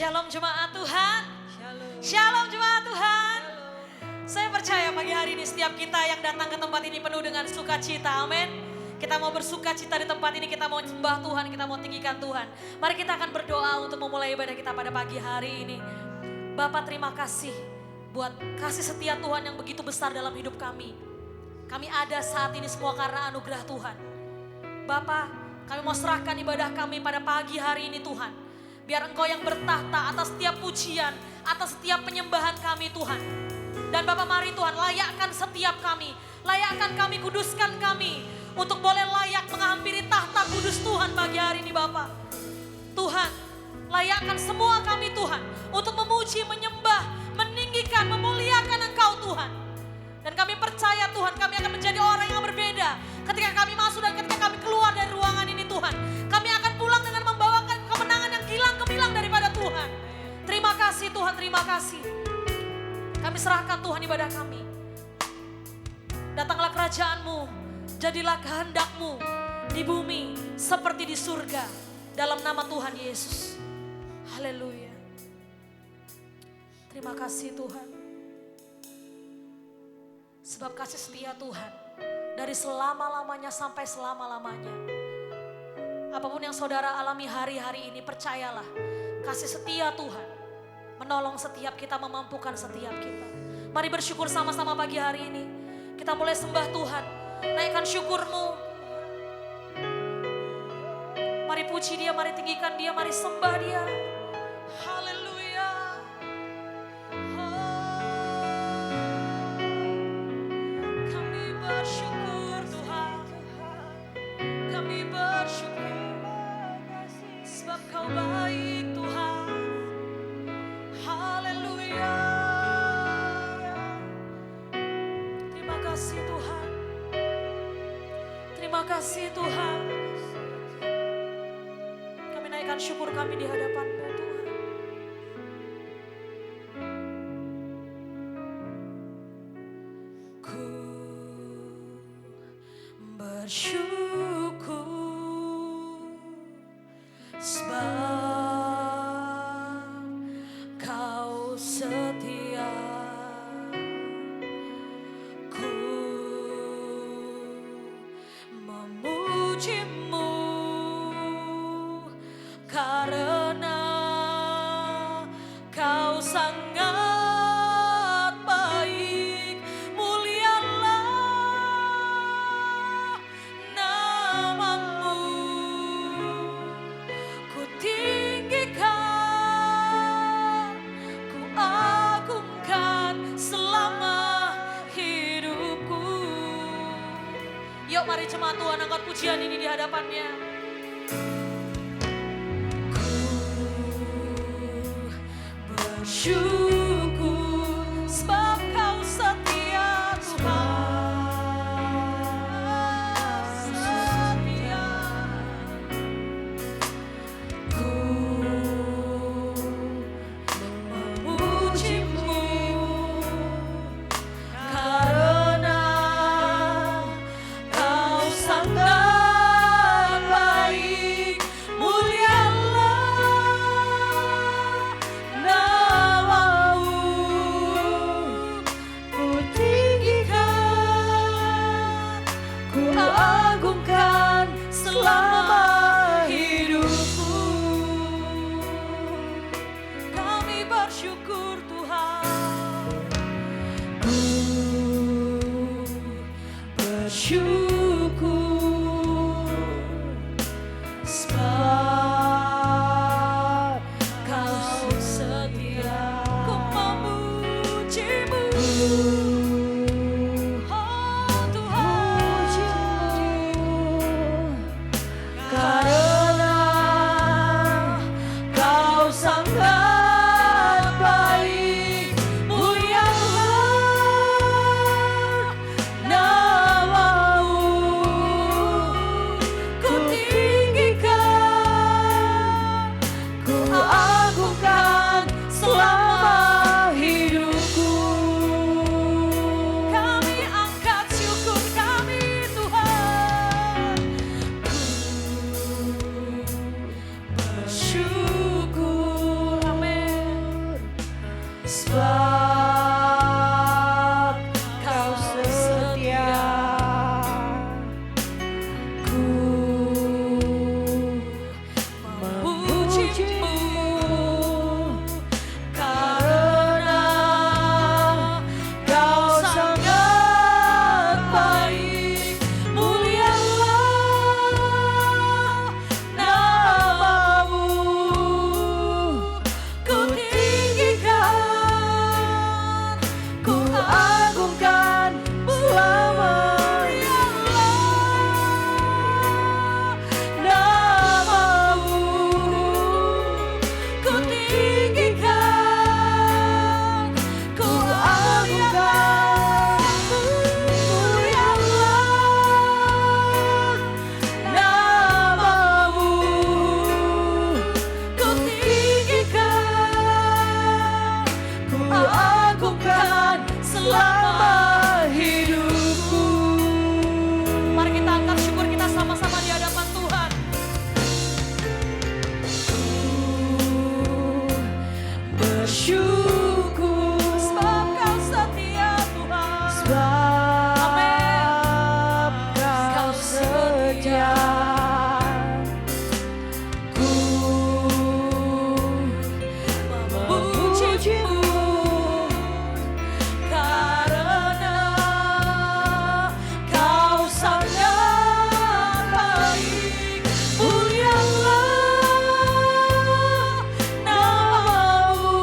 Shalom jemaat Tuhan. Shalom. Shalom jemaat Tuhan. Saya percaya pagi hari ini setiap kita yang datang ke tempat ini penuh dengan sukacita. Amin. Kita mau bersukacita di tempat ini, kita mau sembah Tuhan, kita mau tinggikan Tuhan. Mari kita akan berdoa untuk memulai ibadah kita pada pagi hari ini. Bapa, terima kasih buat kasih setia Tuhan yang begitu besar dalam hidup kami. Kami ada saat ini semua karena anugerah Tuhan. Bapa, kami mau serahkan ibadah kami pada pagi hari ini Tuhan. Biar Engkau yang bertahta atas setiap pujian, atas setiap penyembahan kami Tuhan. Dan Bapa, mari Tuhan layakkan setiap kami, layakkan kami, kuduskan kami untuk boleh layak menghampiri tahta kudus Tuhan pagi hari ini Bapa. Tuhan, layakkan semua kami Tuhan untuk memuji, menyembah, meninggikan, memuliakan Engkau Tuhan. Dan kami percaya Tuhan, kami akan menjadi orang yang berbeda ketika kami masuk dan ketika kami keluar dari ruangan ini Tuhan. Kami akan pulang dengan membawakan kemenangan yang kilang gemilang daripada Tuhan. Terima kasih Tuhan, terima kasih. Kami serahkan Tuhan ibadah kami. Datanglah kerajaan-Mu, jadilah kehendak-Mu di bumi seperti di surga. Dalam nama Tuhan Yesus. Haleluya. Terima kasih Tuhan. Sebab kasih setia Tuhan dari selama-lamanya sampai selama-lamanya. Apapun yang saudara alami hari-hari ini, percayalah kasih setia Tuhan menolong setiap kita, memampukan setiap kita. Mari bersyukur sama-sama pagi hari ini. Kita mulai sembah Tuhan, naikkan syukur-Mu. Mari puji Dia, mari tinggikan Dia, mari sembah Dia. Haleluya. Kami bersyukur Tuhan, kami bersyukur sebab Kau baik Tuhan. Haleluya. Terima kasih Tuhan, terima kasih Tuhan. Kami naikkan syukur kami di hadapan-Mu Tuhan. Ku bersyukur sebab Kau setia. Ku memuji-Mu karena Kau sangat baik. Mulialah nama-Mu, ku tinggikan, ku agungkan selama hidupku. Yuk mari jemaat Tuhan angkat pujian ini di hadapannya. Bersyukur sebab Kau setia Tuhan, setia. Ku memuji-Mu karena Kau sangat baik. Mulialah nama-Mu, ku tinggikan, ku agungkan selama hidupku. Kami bersyukur Tuhan, ku bersyukur sebab Kau setia. Ku memuji-Mu, oh Tuhan, karena Kau sangat baik. Mulialah nama-Mu, ku tinggikan, ku agungkan selama hidupku. sebab kau setia. Ku memujimu karena kau sangat baik. Mulialah namamu, ku tinggikan, ku agungkan selamanya. Namamu ku tinggikan, ku agungkan. Mulialah namamu, ku tinggikan, ku agungkan selama hidupku. Mari kita angkat syukur kita sama-sama di hadapan Tuhan. Bersyukur Sebab kau setia Tuhan. sebab kau setia. Ku memujimu karena kau sangat baik. Mulialah namamu,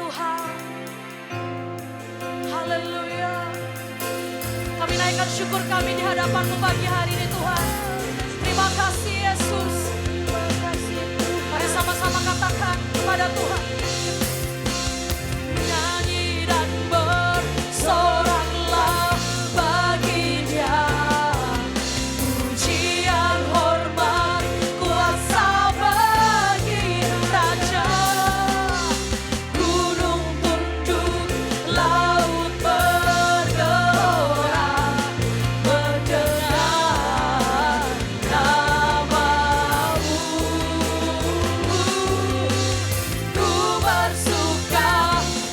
Tuhan. Haleluya. Kami naikkan syukur kami di hadapan-Mu pagi hari ini Tuhan. Terima kasih Yesus. Mari sama-sama katakan kepada Tuhan. Nyanyi dan bersoraklah bagi Dia. Pujian, hormat, kuasa bagi Raja. Gunung tunduk, laut bergelora, mendengar nama-Mu. Ku bersuka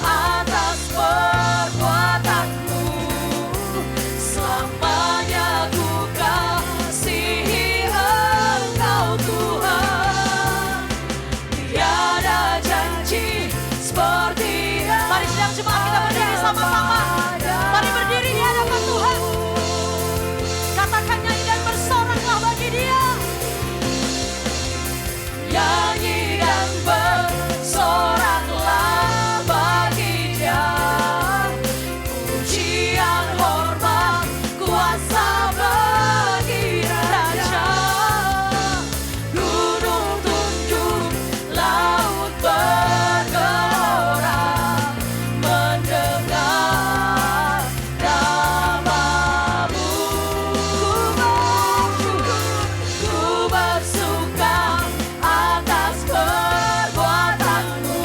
atas perbuatan-Mu, selamanya ku kasihi Engkau Tuhan. Tiada janji seperti yang. Mari sedang jemaat kita berdiri sama-sama. Mari berdiri di hadapan Tuhan. Katakan nyanyi dan bersoraklah bagi Dia. Nyanyi dan bersoraklah bagi Dia. Pujian, hormat, kuasa bagi Raja. Gunung tunduk, laut bergelora, mendengar nama-Mu. Ku bersuka atas perbuatan-Mu,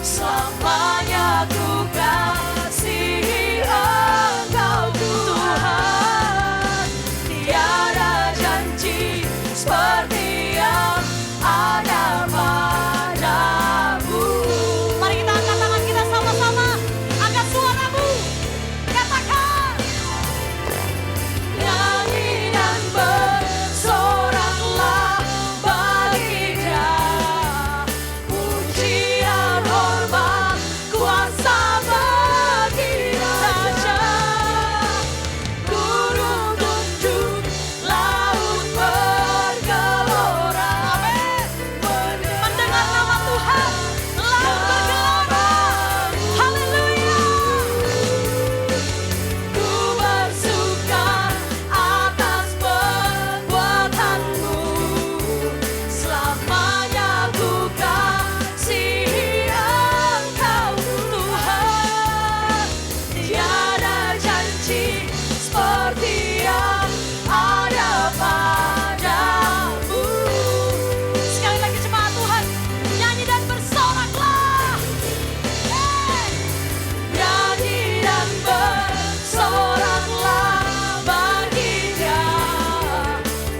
selamanya ku kasihi Engkau Tuhan. Tiada janji seperti yang ada padamu. Mari kita angkat tangan kita sama-sama. Angkat suaramu. Katakan. Nyanyi dan bersoraklah bagi Dia. Pujian, hormat, kuasa bagi Raja. Gunung tunduk, laut bergelora. Amin. Mendengar nama Tuhan, laut bergelora. Haleluya. Ku bersuka atas perbuatan-Mu, selamanya ku kasihi Engkau Tuhan. Tiada janji seperti yang ada padamu. Sekali lagi jemaat Tuhan, nyanyi dan bersoraklah. Nyanyi dan bersoraklah bagi Dia.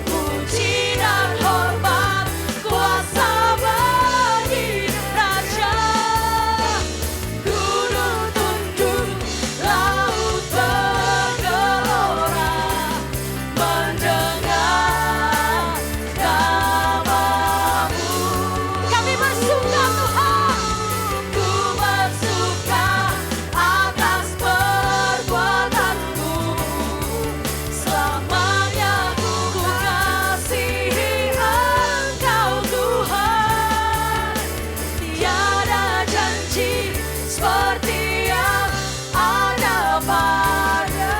Puji dan hormat, kuasa bagi Raja. Gunung tunduk, laut bergelora, mendengar nama-Mu. Kami bersuka Tuhan. Ku bersuka atas perbuatan-Mu, selamanya ku kasihi Engkau Tuhan. Tiada janji seperti yang ada pada.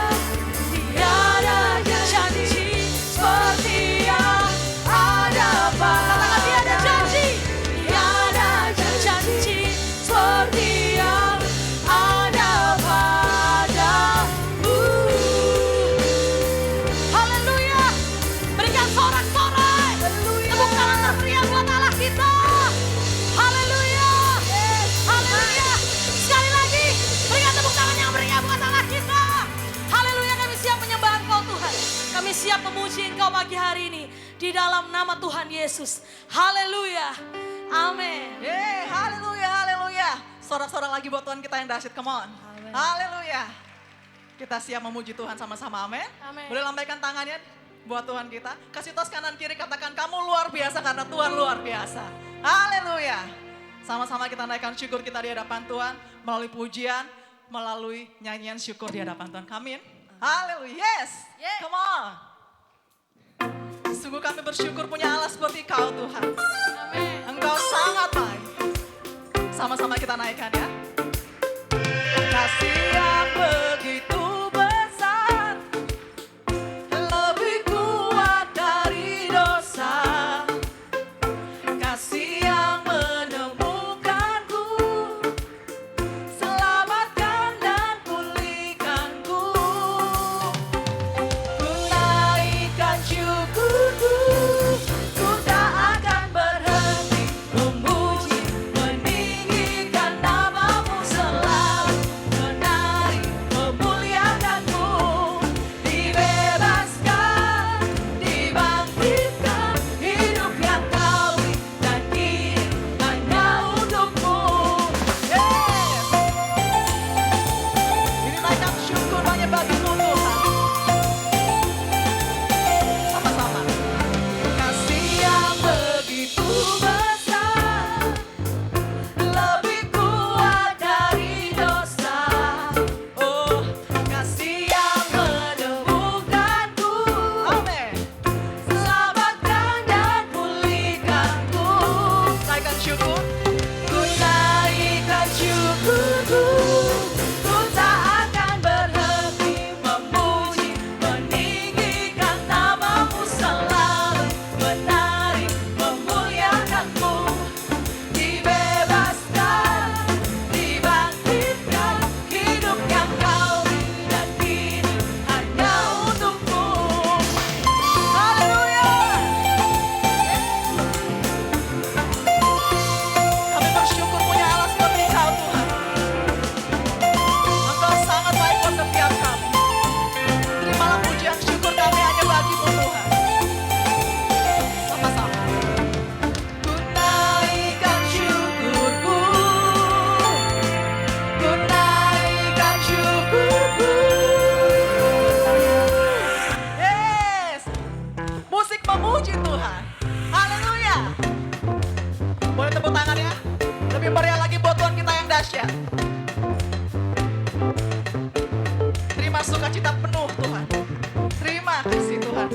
Tiada janji seperti yang ada pada. Katakan tiada janji. Tiada janji seperti yang ada padamu. Haleluya. Berikan sorak-sorai. Tepuk tangan termeriah buat Allah kita. Haleluya. Haleluya. Sekali lagi, berikan tepuk tangan yang meriah buat Allah kita. Haleluya, kami siap menyembah Engkau Tuhan. Kami siap memuji Engkau pagi hari ini di dalam nama Tuhan Yesus. Haleluya. Amin. Haleluya, haleluya. Sorak-sorak lagi buat Tuhan kita yang dahsyat, come on. Haleluya. Kita siap memuji Tuhan sama-sama, amin. Amin. Boleh lambaikan tangannya buat Tuhan kita. Kasih tos kanan kiri, katakan kamu luar biasa karena Tuhan luar biasa. Haleluya. Sama-sama kita naikkan syukur kita di hadapan Tuhan melalui pujian, melalui nyanyian syukur di hadapan Tuhan. Amin. Haleluya. Yes. Yeah. Come on. Sungguh kami bersyukur punya Allah seperti Kau Tuhan. Amin. Engkau sangat baik. Sama-sama kita naikkan ya. Kasih yang begitu besar, lebih kuat dari dosa. Kasih yang menemukanku, selamatkan dan pulihkanku. Ku naikkan syukurku, ku tak akan berhenti memuji, meninggikan namamu selalu, menari, memuliakanmu. Dibebaskan, dibangkitkan, hidup yang kau beri dan kini hanya untukmu. Yes. Ini naikkan syukur hanya bagimu Tuhan. Sama-sama. Kasih yang begitu besar, lebih kuat dari dosa. Oh, kasih yang menemukanku, amin, selamatkan dan pulihkanku. Naikkan syukur. Ku naikkan syukurku, ku tak akan berhenti memuji, meninggikan namamu selalu, menari, memuliakanmu. Dibebaskan, dibangkitkan, hidup yang kau beri dan kini hanya untukmu. Haleluya. Kami bersyukur punya Allah seperti Kau Tuhan. Engkau sangat baik buat setiap kami. Terimalah pujian syukur kami hanya bagimu Tuhan. Sama-sama. Ku naikkan syukurku, ku naikkan syukurku. Yes. Musik memuji Tuhan. Haleluya. Boleh tepuk tangan ya. Lebih meriah lagi buat Tuhan kita yang dahsyat. Terima sukacita penuh Tuhan. Terima kasih Tuhan.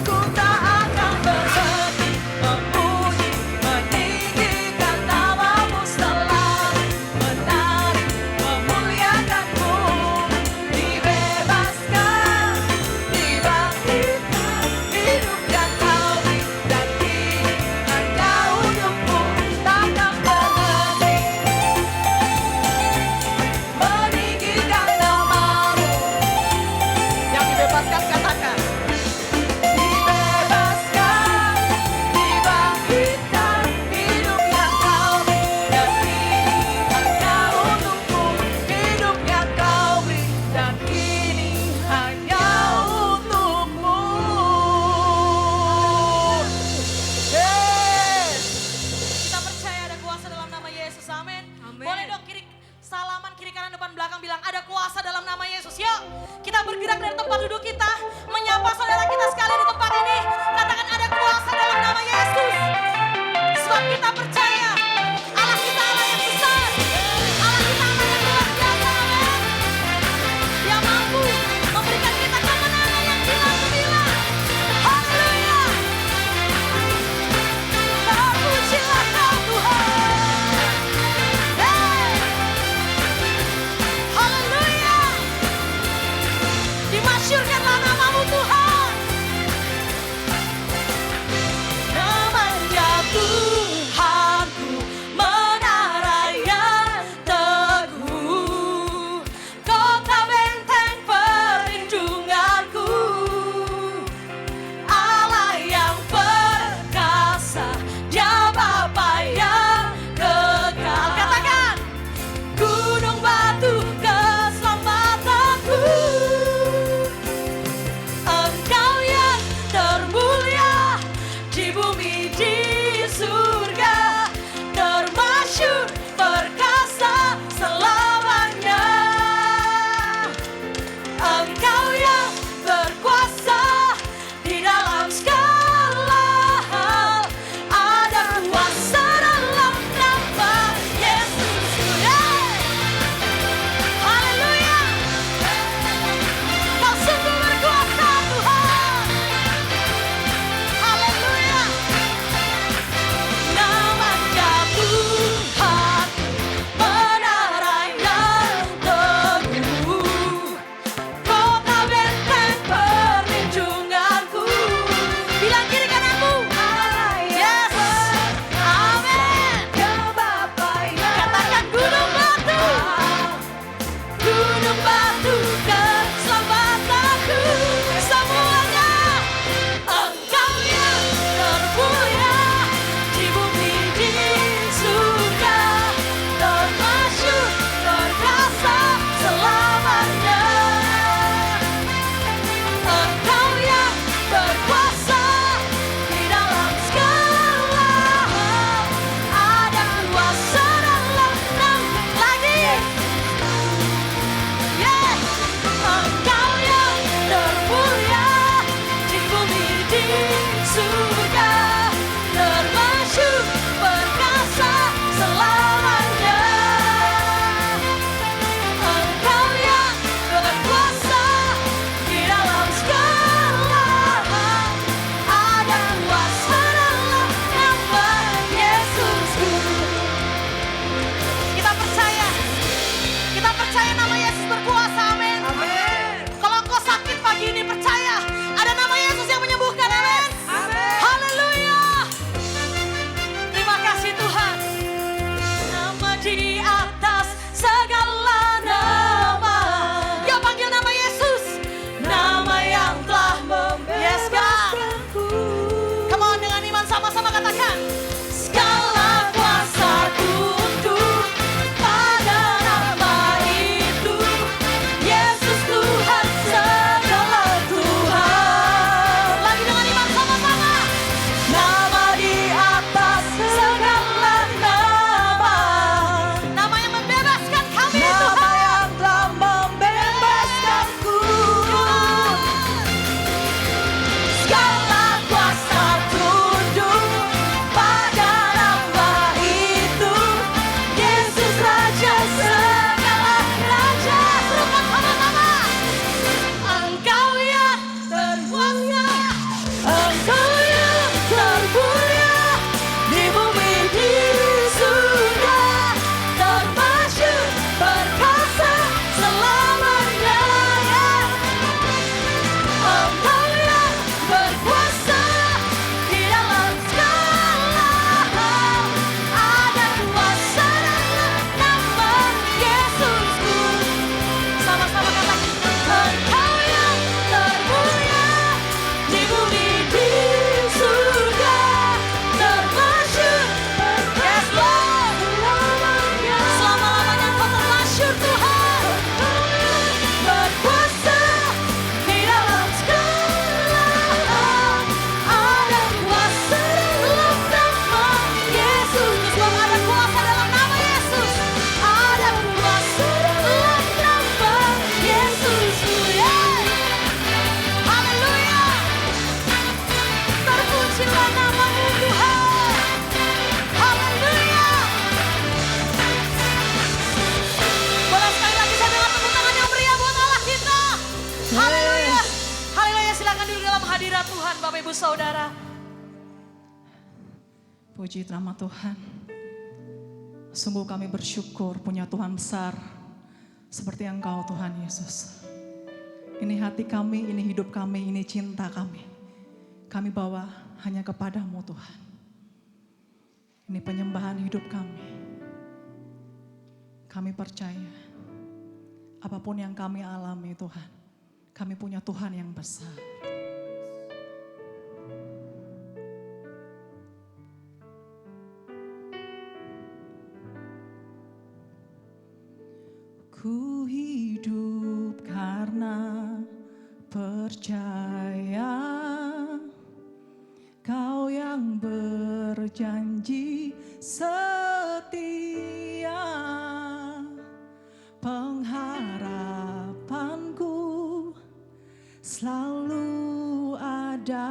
Ku tak akan berhenti memuji, meninggikan namamu selalu, menari, memuliakanmu. Dibebaskan, dibangkitkan, hidup yang kau beri dan kini hanya untukmu. Takkan berhenti sama-sama katakan. Segala kuasa tunduk pada nama itu. Yesus Tuhan, segala Tuhan. Lagi dengan iman sama-sama. Nama di atas segala nama. Nama yang membebaskan kami Tuhan. Nama yang telah membebaskanku. Segala kuasa tunduk pada nama itu. Yesus Raja segala raja. Serukan sama-sama. Engkau yang terkuasa, Engkau yang termulia di bumi di surga, termasyhur perkasa selamanya. Engkau yang berkuasa di dalam segala hal. Ada kuasa dalam nama Yesusku. Sama-sama katakan. Engkau yang termulia di bumi di surga, termasyhur perkasa selamanya. Selama-lamanya Kau termasyhur Tuhan. Berkuasa di dalam segala hal. Ada kuasa dalam nama Yesus. Sebab ada kuasa dalam nama Yesus. Ada kuasa dalam nama Yesus. Haleluya. Terpujilah nama-Mu Tuhan. Haleluya. Boleh sekali lagi saya dengar tepuk tangan yang meriah buat Allah kita. Haleluya. Haleluya, silakan duduk dalam hadirat Tuhan Bapak Ibu Saudara. Puji nama Tuhan. Sungguh kami bersyukur punya Tuhan besar seperti Engkau Tuhan Yesus. Ini hati kami, ini hidup kami, ini cinta kami. Kami bawa hanya kepadamu Tuhan. Ini penyembahan hidup kami. Kami percaya apapun yang kami alami Tuhan, kami punya Tuhan yang besar. Ku hidup karena percaya Kau yang berjanji setia. Pengharapanku selalu ada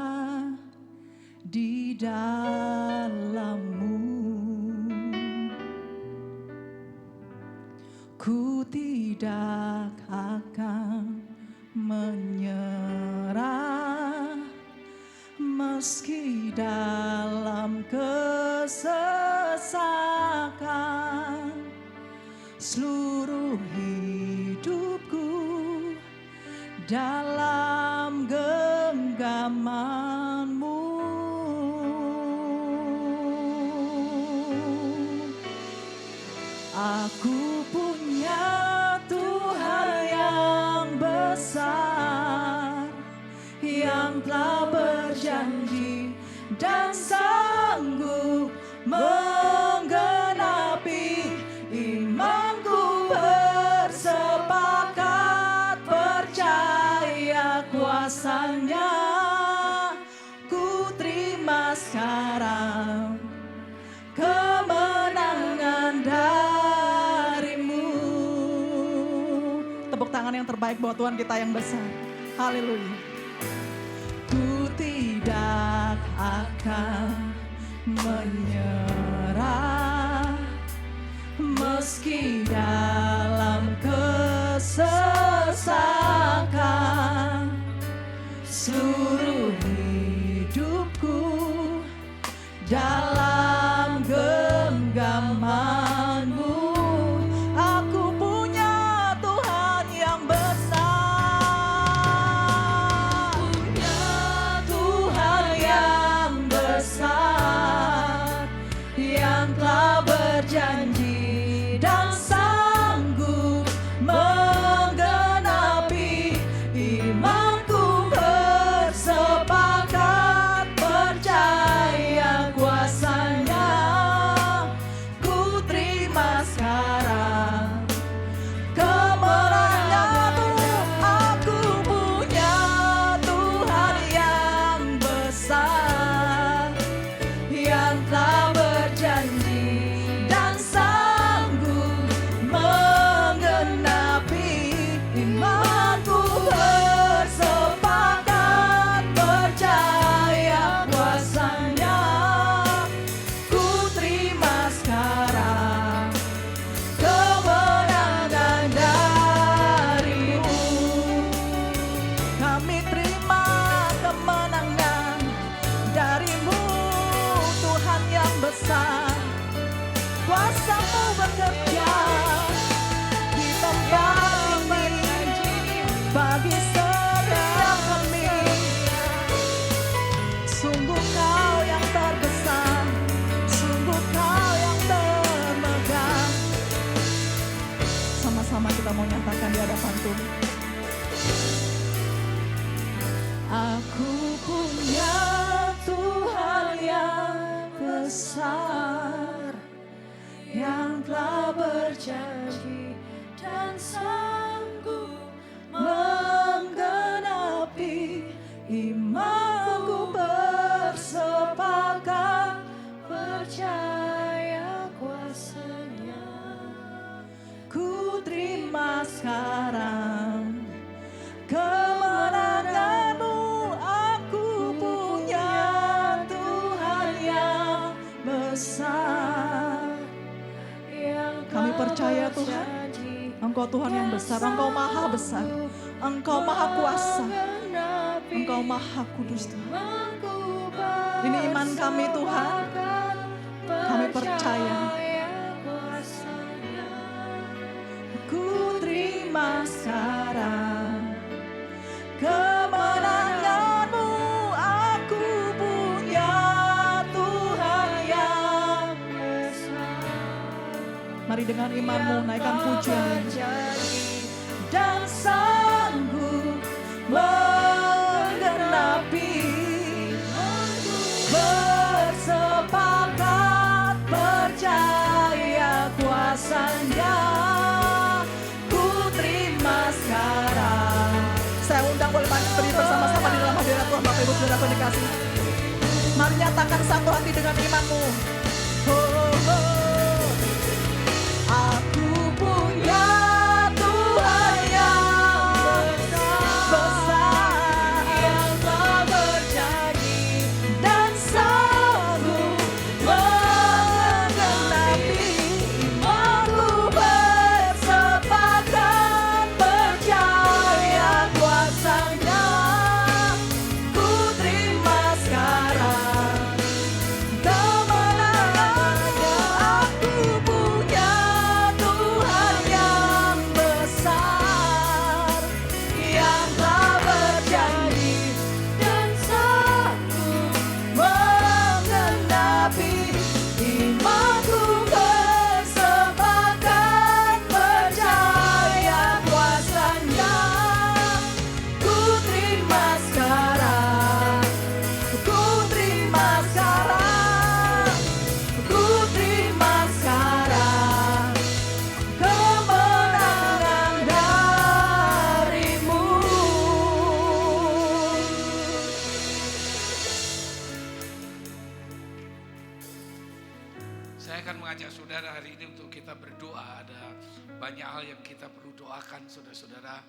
di dalam-Mu. Ku tidak akan menyerah meski dalam kesesakan. Seluruh hidupku dalam genggaman-Mu. Aku punya Tuhan yang besar, yang telah berjanji dan sanggup menggenapi imanku. Bersepakat percaya kuasa-Nya, ku terima sekarang kemenangan dari-Mu. Tepuk tangan yang terbaik buat Tuhan kita yang besar. Haleluya. Ku tidak akan menyerah meski dalam kesesakan. Seluruh hidupku dalam genggaman-Mu. Aku punya Tuhan yang besar, Tuhan yang besar, yang telah berjanji dan sanggup menggenapi imanku. Bersepakat percaya besar, kuasa-Mu bekerja di tempat ini bagi setiap kami. Sungguh Kau yang terbesar, sungguh Kau yang termegah. Sama-sama kita mau nyatakan di hadapan Tuhan. Aku punya Tuhan yang besar, yang telah berjanji dan sanggup menggenapi imanku, bersepakat percaya kuasa-Nya. Ku terima sekarang kemenangan-Mu. Aku punya Tuhan yang besar. Kami percaya Tuhan, Engkau Tuhan yang besar, Engkau maha besar, Engkau maha kuasa, Engkau maha kudus Tuhan. Ini iman kami Tuhan, kami percaya. Ku terima sekarang kemenangan-Mu. Aku punya Tuhan yang besar. Mari dengan imanmu naikkan pujian dan sanggup menggenapi, bersepakat percaya kuasa-Nya. Ku terima sekarang. Saya undang boleh berdiri bersama-sama di dalam hadirat Tuhan. Bapak Ibu Saudara yang dikasihi, mari nyatakan satu hati dengan imanmu. Aku punya Tuhan yang besar, yang telah berjanji dan sanggup menggenapi imanku, bersepakat percaya kuasa-Nya. Ku terima sekarang kemenangan-Nya. Aku punya Tuhan yang besar, yang telah berjanji dan sanggup menggenapi imanku, bersepakat percaya kuasa-Nya. Ku terima sekarang, ku terima sekarang, ku terima sekarang kemenangan dari-Mu. Saya akan mengajak saudara hari ini untuk kita berdoa. Ada banyak hal yang kita perlu doakan, saudara-saudara.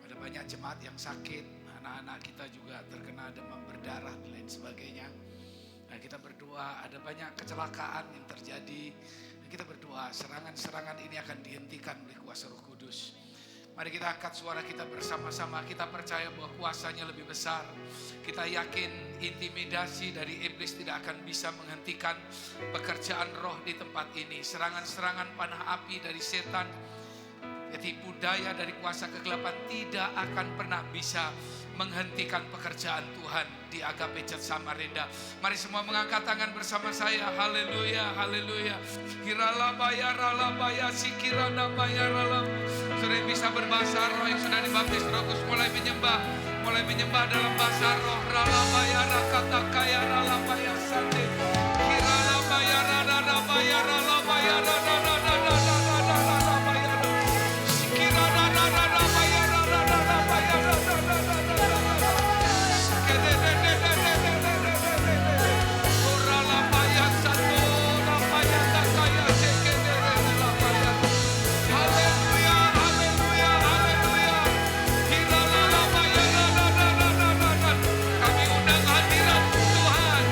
Ada banyak jemaat yang sakit, anak-anak kita juga terkena demam berdarah dan lain sebagainya. Nah, kita berdoa, ada banyak kecelakaan yang terjadi. Kita berdoa, serangan-serangan ini akan dihentikan oleh kuasa Roh Kudus. Mari kita angkat suara kita bersama-sama. Kita percaya bahwa kuasanya lebih besar. Kita yakin intimidasi dari iblis tidak akan bisa menghentikan pekerjaan roh di tempat ini. Serangan-serangan panah api dari setan, tipu daya dari kuasa kegelapan tidak akan pernah bisa menghentikan pekerjaan Tuhan di Agape Church Samarinda. Mari semua mengangkat tangan bersama saya. Haleluya, haleluya. Kiralabaya, ralabaya, sikirana bayarala. Saudara yang bisa berbahasa roh, yang sudah dibaptis Roh Kudus, mulai menyembah dalam bahasa roh. Ralabaya, rakata kaya, ralabaya, sande. Kiralabaya, radadabaya, ralabaya, radadadadadadadadadabaya. Kami undang hadirat Tuhan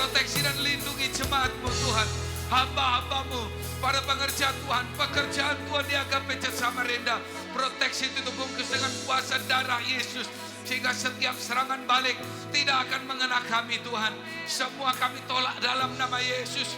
Proteksi dan lindungi jemaat-Mu Tuhan. Hamba-hamba-Mu, para pengerjaan Tuhan, pekerjaan Tuhan di Agape Church Samarinda. Proteksi itu bungkus dengan kuasa darah Yesus. Sehingga setiap serangan balik tidak akan mengena kami Tuhan. Semua kami tolak dalam nama Yesus.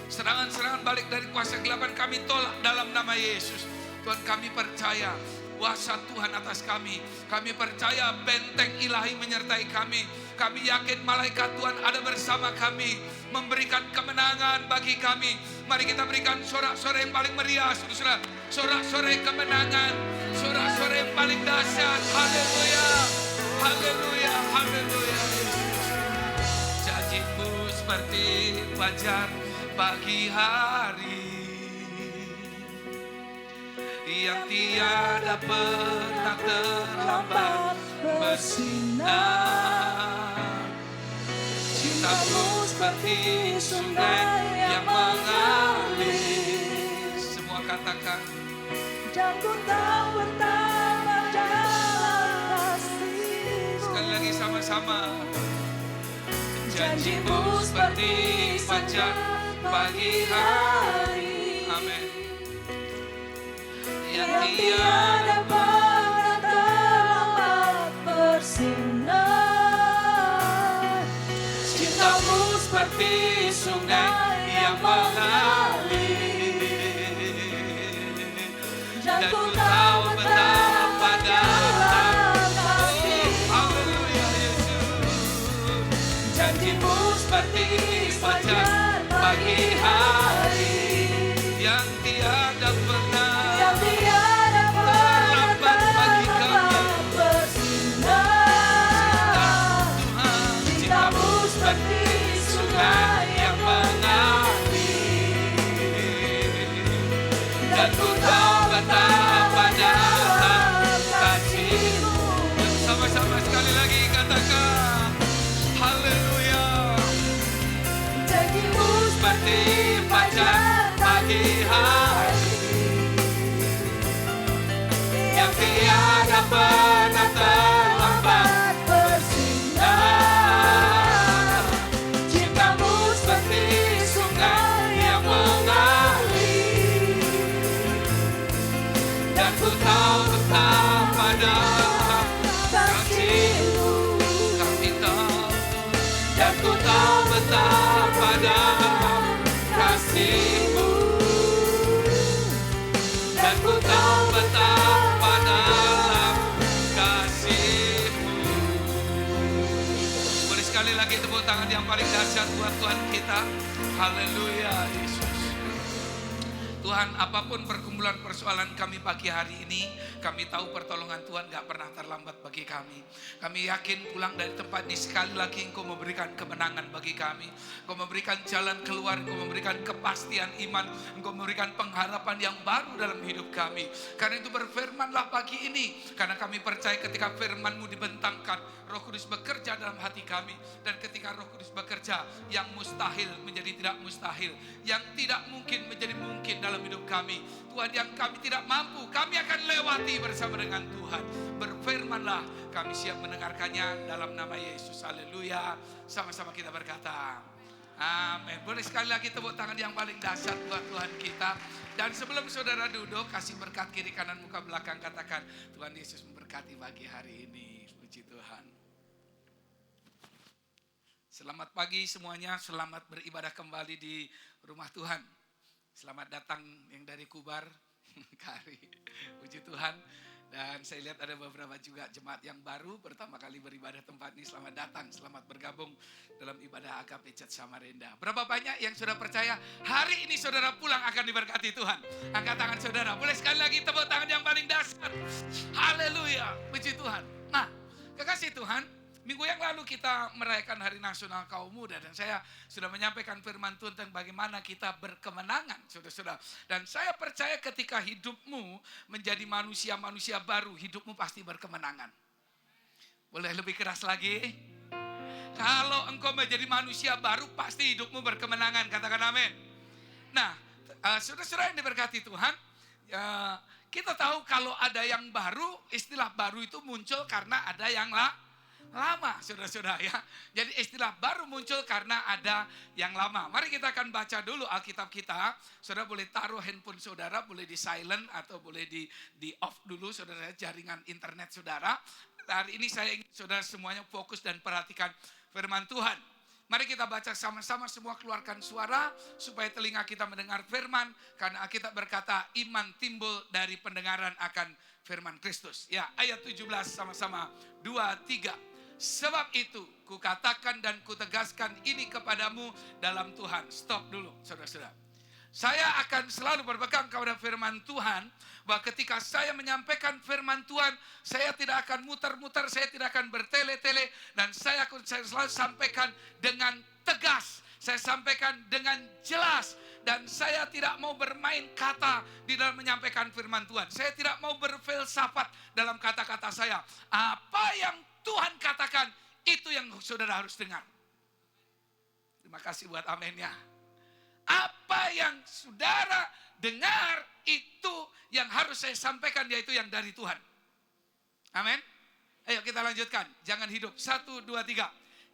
Serangan-serangan balik dari kuasa kegelapan kami tolak dalam nama Yesus. Tuhan, kami percaya kuasa Tuhan atas kami. Kami percaya benteng ilahi menyertai kami. Kami yakin malaikat Tuhan ada bersama kami, memberikan kemenangan bagi kami. Mari kita berikan sorak-sorai yang paling meriah, saudara. Sorak-sorai kemenangan, sorak-sorai yang paling dahsyat. Haleluya, haleluya, haleluya. Janji-Mu seperti fajar pagi hari, yang tiada pernah terlambat bersinar. Cinta-Mu seperti sungai yang mengalir. Semua katakan. Dan ku tahu betapa dalam kasih-Mu. Sekali lagi sama-sama. Janji-Mu seperti fajar pagi hari. Amin. Yang tiada pernah terlambat bersinar. Cinta-Mu seperti sungai yang mengalir. Dan ku tahu betapa dalam kasih-Mu. Haleluya Yesus. Janji-Mu seperti fajar pagi hari, yang tiada pernah terlambat bagi kami. Cinta-Mu seperti sungai yang mengalir. Dan ku tahu betapa dalam kasih-Mu. Sama-sama sekali lagi katakan. Haleluya. Janji-Mu Seperti fajar pagi hari, yang tiada pernah terlambat bersinar. Cinta-Mu seperti sungai yang mengalir. Dan ku tahu betapa dalam kasih-Mu. Kami tahu. Dan ku tahu betapa dalam kasih-Mu. Dan ku tahu betapa dalam kasih-Mu. Boleh sekali lagi tepuk tangan yang paling dahsyat buat Tuhan kita. Haleluya Yesus. Tuhan, apapun pergumulan persoalan kami pagi hari ini, kami tahu pertolongan Tuhan gak pernah terlambat bagi kami. Kami yakin pulang dari tempat ini sekali lagi Engkau memberikan kemenangan bagi kami. Engkau memberikan jalan keluar, Engkau memberikan kepastian iman, Engkau memberikan pengharapan yang baru dalam hidup kami. Karena itu berfirmanlah pagi ini, karena kami percaya ketika firman-Mu dibentangkan, Roh Kudus bekerja dalam hati kami. Dan ketika Roh Kudus bekerja, yang mustahil menjadi tidak mustahil, yang tidak mungkin menjadi mungkin dalam hidup kami. Tuhan, yang kami tidak mampu, kami akan lewati bersama dengan Tuhan. Berfirmanlah, kami siap mendengarkannya dalam nama Yesus. Haleluya. Sama-sama kita berkata, amin. Boleh sekali lagi tepuk tangan yang paling dahsyat buat Tuhan kita. Dan sebelum saudara duduk, kasih berkat kiri kanan muka belakang, katakan, Tuhan Yesus memberkati pagi hari ini. Puji Tuhan. Selamat pagi semuanya, selamat beribadah kembali di rumah Tuhan. Selamat datang yang dari Kubar, Kari, puji Tuhan. Dan saya lihat ada beberapa juga jemaat yang baru pertama kali beribadah tempat ini. Selamat datang, selamat bergabung dalam ibadah Agape Church Samarinda. Berapa banyak yang sudah percaya hari ini saudara pulang akan diberkati Tuhan? Angkat tangan saudara, boleh sekali lagi tepuk tangan yang paling dahsyat. Haleluya, puji Tuhan. Nah, kekasih Tuhan, minggu yang lalu kita merayakan Hari Nasional Kaum Muda dan saya sudah menyampaikan firman Tuhan tentang bagaimana kita berkemenangan, saudara-saudara. Dan saya percaya ketika hidupmu menjadi manusia-manusia baru, hidupmu pasti berkemenangan. Boleh lebih keras lagi? Kalau engkau menjadi manusia baru, pasti hidupmu berkemenangan. Katakan amin. Nah, saudara-saudara yang diberkati Tuhan, kita tahu kalau ada yang baru, istilah baru itu muncul karena ada yang lama, saudara-saudara ya. Jadi istilah baru muncul karena ada yang lama. Mari kita akan baca dulu Alkitab kita. Saudara boleh taruh handphone saudara, boleh di silent atau boleh di off dulu saudara, jaringan internet saudara. Hari ini saya ingin saudara semuanya fokus dan perhatikan firman Tuhan. Mari kita baca sama-sama, semua keluarkan suara supaya telinga kita mendengar firman. Karena Alkitab berkata iman timbul dari pendengaran akan firman Kristus. Ya, ayat 17 sama-sama. 2, 3. Sebab itu kukatakan dan kutegaskan ini kepadamu dalam Tuhan. Stop dulu saudara-saudara. Saya akan selalu berpegang kepada firman Tuhan. Bahwa ketika saya menyampaikan firman Tuhan, saya tidak akan muter-muter, saya tidak akan bertele-tele. Dan saya selalu sampaikan dengan tegas. Saya sampaikan dengan jelas. Dan saya tidak mau bermain kata di dalam menyampaikan firman Tuhan. Saya tidak mau berfilsafat dalam kata-kata saya. Apa yang Tuhan katakan, itu yang saudara harus dengar. Terima kasih buat amennya. Apa yang saudara dengar, itu yang harus saya sampaikan, yaitu yang dari Tuhan. Amin. Ayo kita lanjutkan. Jangan hidup. 1, 2, 3.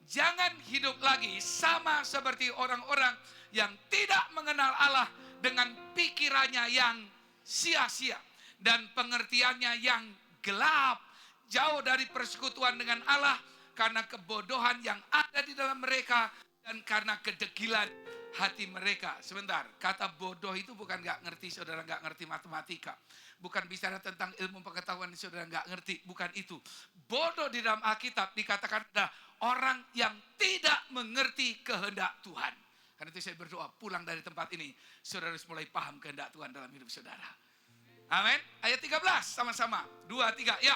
Jangan hidup lagi sama seperti orang-orang yang tidak mengenal Allah dengan pikirannya yang sia-sia dan pengertiannya yang gelap, jauh dari persekutuan dengan Allah karena kebodohan yang ada di dalam mereka dan karena kedegilan hati mereka. Sebentar, kata bodoh itu bukan gak ngerti, saudara gak ngerti matematika. Bukan bicara tentang ilmu pengetahuan saudara gak ngerti, bukan itu. Bodoh di dalam Alkitab dikatakan adalah orang yang tidak mengerti kehendak Tuhan. Karena itu saya berdoa pulang dari tempat ini, saudara harus mulai paham kehendak Tuhan dalam hidup saudara. Amin. Ayat 13 sama-sama. 2, 3. Ya.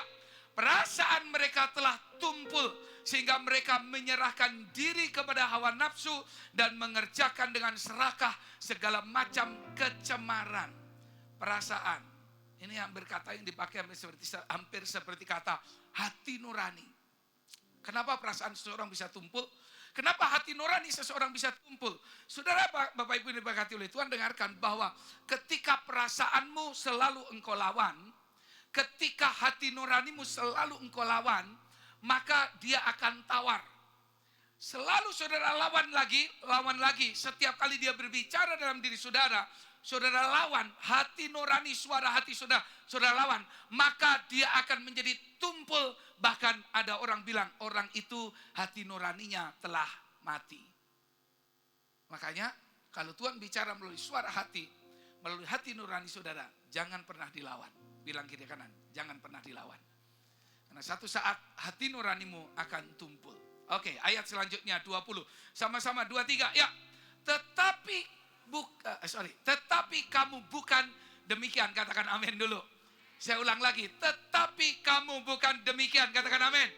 Perasaan mereka telah tumpul sehingga mereka menyerahkan diri kepada hawa nafsu dan mengerjakan dengan serakah segala macam kecemaran. Perasaan. Ini yang berkata yang dipakai hampir seperti kata hati nurani. Kenapa perasaan seseorang bisa tumpul? Kenapa hati nurani seseorang bisa tumpul? Saudara, Bapak Ibu yang diberkati oleh Tuhan, dengarkan bahwa ketika perasaanmu selalu engkau lawan, ketika hati nuranimu selalu engkau lawan, maka dia akan tawar. Selalu saudara lawan lagi. Setiap kali dia berbicara dalam diri saudara, saudara lawan, hati nurani, suara hati saudara lawan, maka dia akan menjadi tumpul. Bahkan ada orang bilang, orang itu hati nuraninya telah mati. Makanya kalau Tuhan bicara melalui suara hati, melalui hati nurani saudara, jangan pernah dilawan. Bilang kiri kanan, jangan pernah dilawan. Karena satu saat hati nuranimu akan tumpul. Oke, ayat selanjutnya 20. Sama-sama 2, 3. Ya. Tetapi kamu bukan demikian. Katakan amin dulu. Saya ulang lagi. Tetapi kamu bukan demikian. Katakan amin.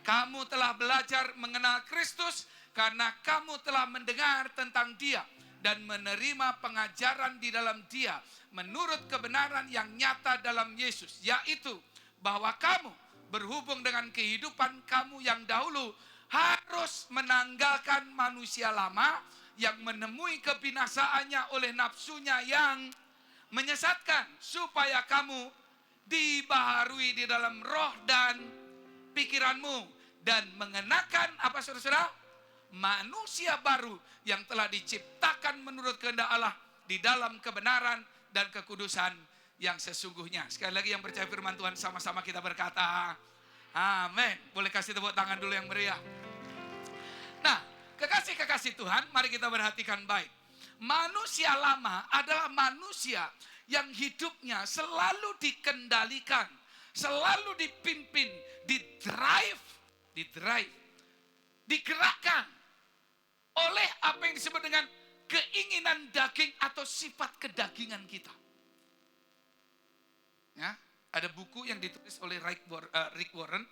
Kamu telah belajar mengenal Kristus karena kamu telah mendengar tentang Dia dan menerima pengajaran di dalam Dia menurut kebenaran yang nyata dalam Yesus, yaitu bahwa kamu berhubung dengan kehidupan kamu yang dahulu harus menanggalkan manusia lama yang menemui kebinasaannya oleh nafsunya yang menyesatkan, supaya kamu dibaharui di dalam roh dan pikiranmu dan mengenakan apa saudara-saudara? Manusia baru yang telah diciptakan menurut kehendak Allah di dalam kebenaran dan kekudusan yang sesungguhnya. Sekali lagi yang percaya firman Tuhan sama-sama kita berkata amin. Boleh kasih tepuk tangan dulu yang meriah. Nah, kekasih-kekasih Tuhan, mari kita perhatikan baik. Manusia lama adalah manusia yang hidupnya selalu dikendalikan, selalu dipimpin, digerakkan oleh apa yang disebut dengan keinginan daging atau sifat kedagingan kita. Ya, ada buku yang ditulis oleh Rick Warren,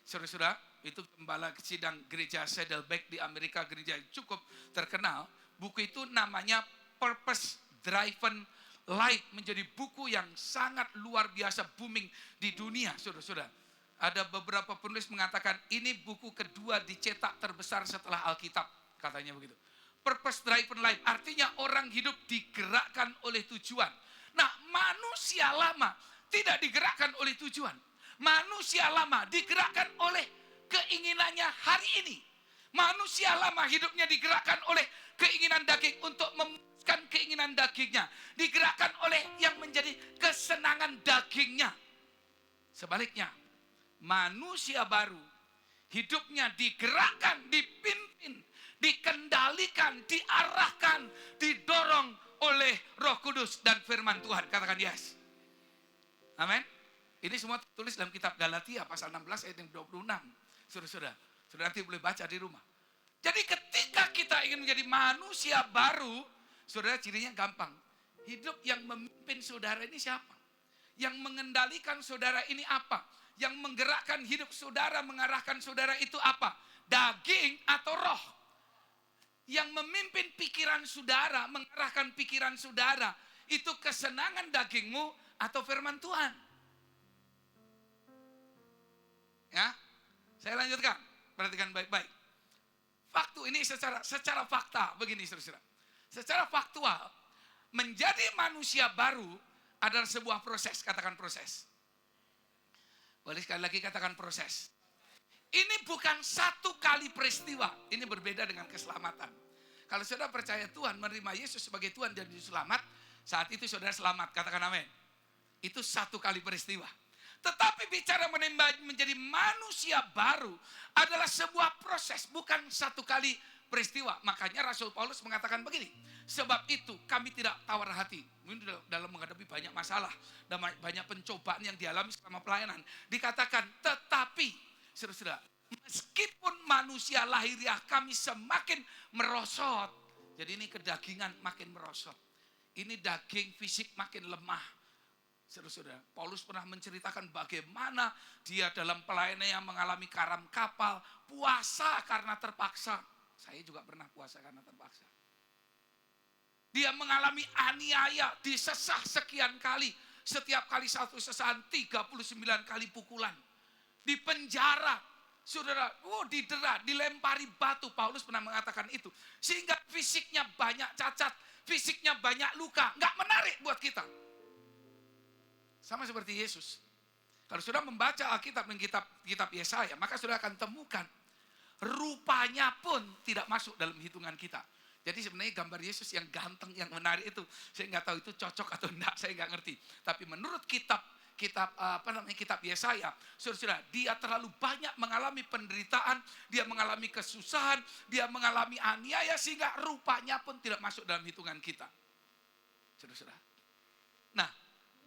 saudara-saudara, itu gembala sidang gereja Saddleback di Amerika, gereja yang cukup terkenal. Buku itu namanya Purpose Driven Life, menjadi buku yang sangat luar biasa booming di dunia, saudara-saudara. Ada beberapa penulis mengatakan ini buku kedua dicetak terbesar setelah Alkitab, katanya begitu. Purpose Driven Life artinya orang hidup digerakkan oleh tujuan. Nah, manusia lama tidak digerakkan oleh tujuan. Manusia lama digerakkan oleh keinginannya hari ini. Manusia lama hidupnya digerakkan oleh keinginan daging untuk memuaskan keinginan dagingnya. Digerakkan oleh yang menjadi kesenangan dagingnya. Sebaliknya, manusia baru hidupnya digerakkan, dipimpin, dikendalikan, diarahkan, didorong oleh Roh Kudus dan firman Tuhan. Katakan yes. Amin. Ini semua tertulis dalam kitab Galatia pasal 16 ayat yang 26. Saudara-saudara, saudara nanti boleh baca di rumah. Jadi ketika kita ingin menjadi manusia baru, saudara cirinya gampang. Hidup yang memimpin saudara ini siapa? Yang mengendalikan saudara ini apa? Yang menggerakkan hidup saudara, mengarahkan saudara itu apa? Daging atau roh? Yang memimpin pikiran saudara, mengarahkan pikiran saudara, itu kesenangan dagingmu atau firman Tuhan? Ya, saya lanjutkan. Perhatikan baik-baik. Faktu ini secara fakta begini, saudara. Secara faktual, menjadi manusia baru adalah sebuah proses. Katakan proses. Boleh sekali lagi katakan proses. Ini bukan satu kali peristiwa. Ini berbeda dengan keselamatan. Kalau saudara percaya Tuhan, menerima Yesus sebagai Tuhan dan Juru Selamat, saat itu saudara selamat. Katakan amin. Itu satu kali peristiwa. Tetapi bicara menjadi manusia baru adalah sebuah proses, bukan satu kali peristiwa. Makanya Rasul Paulus mengatakan begini, sebab itu kami tidak tawar hati. Mungkin dalam menghadapi banyak masalah dan banyak pencobaan yang dialami selama pelayanan. Dikatakan, tetapi, saudara-saudara, meskipun manusia lahiriah kami semakin merosot. Jadi ini kedagingan makin merosot. Ini daging fisik makin lemah. Saudara-saudara, Paulus pernah menceritakan bagaimana dia dalam pelayanannya mengalami karam kapal, puasa karena terpaksa. Saya juga pernah puasa karena terpaksa. Dia mengalami aniaya, disesah sekian kali. Setiap kali satu sesahan 39 kali pukulan. Di penjara, saudara, didera, dilempari batu. Paulus pernah mengatakan itu. Sehingga fisiknya banyak cacat, fisiknya banyak luka. Nggak menarik buat kita. Sama seperti Yesus. Kalau sudah membaca Alkitab dan kitab Yesaya, maka sudah akan temukan rupanya pun tidak masuk dalam hitungan kita. Jadi sebenarnya gambar Yesus yang ganteng, yang menarik itu, saya nggak tahu itu cocok atau enggak, saya nggak ngerti. Tapi menurut kitab Yesaya, saudara, dia terlalu banyak mengalami penderitaan, dia mengalami kesusahan, dia mengalami aniaya sehingga rupanya pun tidak masuk dalam hitungan kita. Saudara. Nah,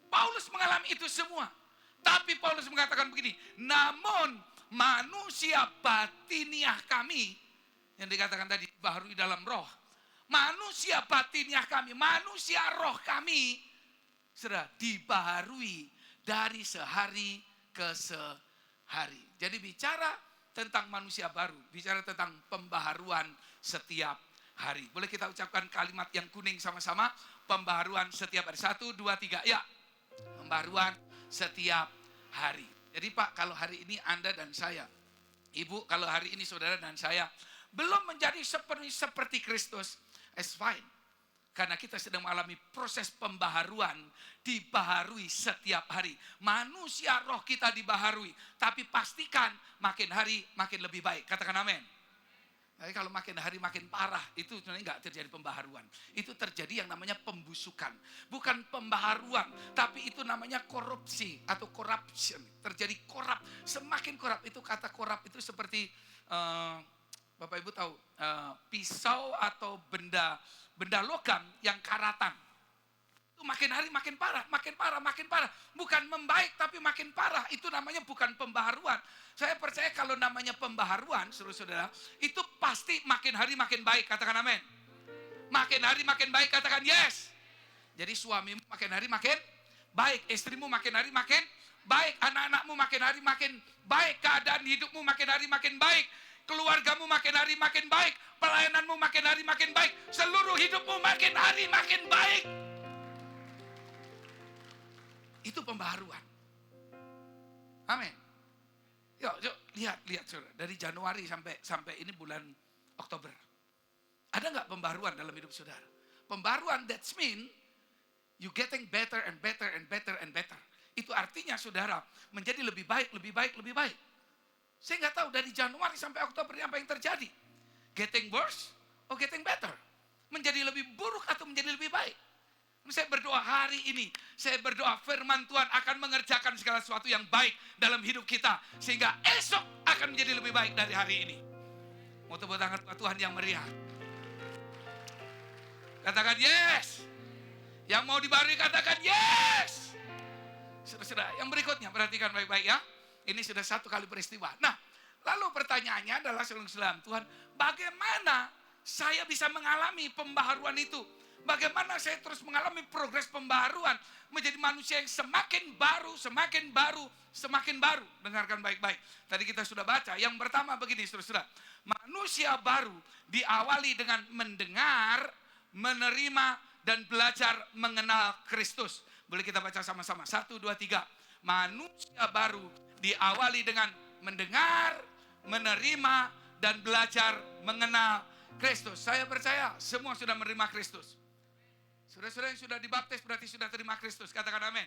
Paulus mengalami itu semua. Tapi Paulus mengatakan begini, namun manusia batiniah kami, yang dikatakan tadi, baharui dalam roh. Manusia batiniah kami, manusia roh kami, sudah dibaharui dari sehari ke sehari. Jadi bicara tentang manusia baru, bicara tentang pembaharuan setiap hari. Boleh kita ucapkan kalimat yang kuning sama-sama? Pembaharuan setiap hari. 1, 2, 3, ya. Pembaharuan setiap hari. Jadi Pak, kalau hari ini Anda dan saya, Ibu, kalau hari ini saudara dan saya belum menjadi seperti Kristus, it's fine. Karena kita sedang mengalami proses pembaharuan, dibaharui setiap hari. Manusia roh kita dibaharui, tapi pastikan makin hari makin lebih baik. Katakan amin. Tapi kalau makin hari makin parah, itu sebenarnya nggak terjadi pembaharuan. Itu terjadi yang namanya pembusukan. Bukan pembaharuan, tapi itu namanya korupsi atau corruption. Terjadi korup, semakin korup. Itu kata korup itu seperti, Bapak Ibu tahu, pisau atau benda logam yang karatan. Itu makin hari makin parah, makin parah, makin parah. Bukan membaik tapi makin parah. Itu namanya bukan pembaharuan. Saya percaya kalau namanya pembaharuan, saudara-saudara, itu pasti makin hari makin baik. Katakan amin. Makin hari makin baik, katakan yes. Jadi suamimu makin hari makin baik, istrimu makin hari makin baik, anak-anakmu makin hari makin baik, keadaan hidupmu makin hari makin baik, keluargamu makin hari makin baik, pelayananmu makin hari makin baik, seluruh hidupmu makin hari makin baik. Itu pembaharuan. Amin. Yuk lihat saudara, dari Januari sampai ini bulan Oktober. Ada nggak pembaharuan dalam hidup saudara? Pembaharuan, that's mean you getting better and better and better and better. Itu artinya saudara menjadi lebih baik, lebih baik, lebih baik. Saya nggak tahu dari Januari sampai Oktober apa yang terjadi. Getting worse or getting better? Menjadi lebih buruk atau menjadi lebih baik? Saya berdoa hari ini, saya berdoa firman Tuhan akan mengerjakan segala sesuatu yang baik dalam hidup kita. Sehingga esok akan menjadi lebih baik dari hari ini. Mau tepuk tangan buat Tuhan yang meriah. Katakan yes. Yang mau dibarui katakan yes. Saudara, yang berikutnya perhatikan baik-baik ya. Ini sudah satu kali peristiwa. Nah, lalu pertanyaannya adalah Saudara, Tuhan, bagaimana saya bisa mengalami pembaharuan itu? Bagaimana saya terus mengalami progres pembaharuan menjadi manusia yang semakin baru, semakin baru, semakin baru. Dengarkan baik-baik. Tadi kita sudah baca. Yang pertama begini, saudara. Manusia baru diawali dengan mendengar, menerima, dan belajar mengenal Kristus. Boleh kita baca sama-sama. 1, 2, 3. Manusia baru diawali dengan mendengar, menerima, dan belajar mengenal Kristus. Saya percaya semua sudah menerima Kristus. Saudara-saudara yang sudah dibaptis berarti sudah terima Kristus. Katakan amin.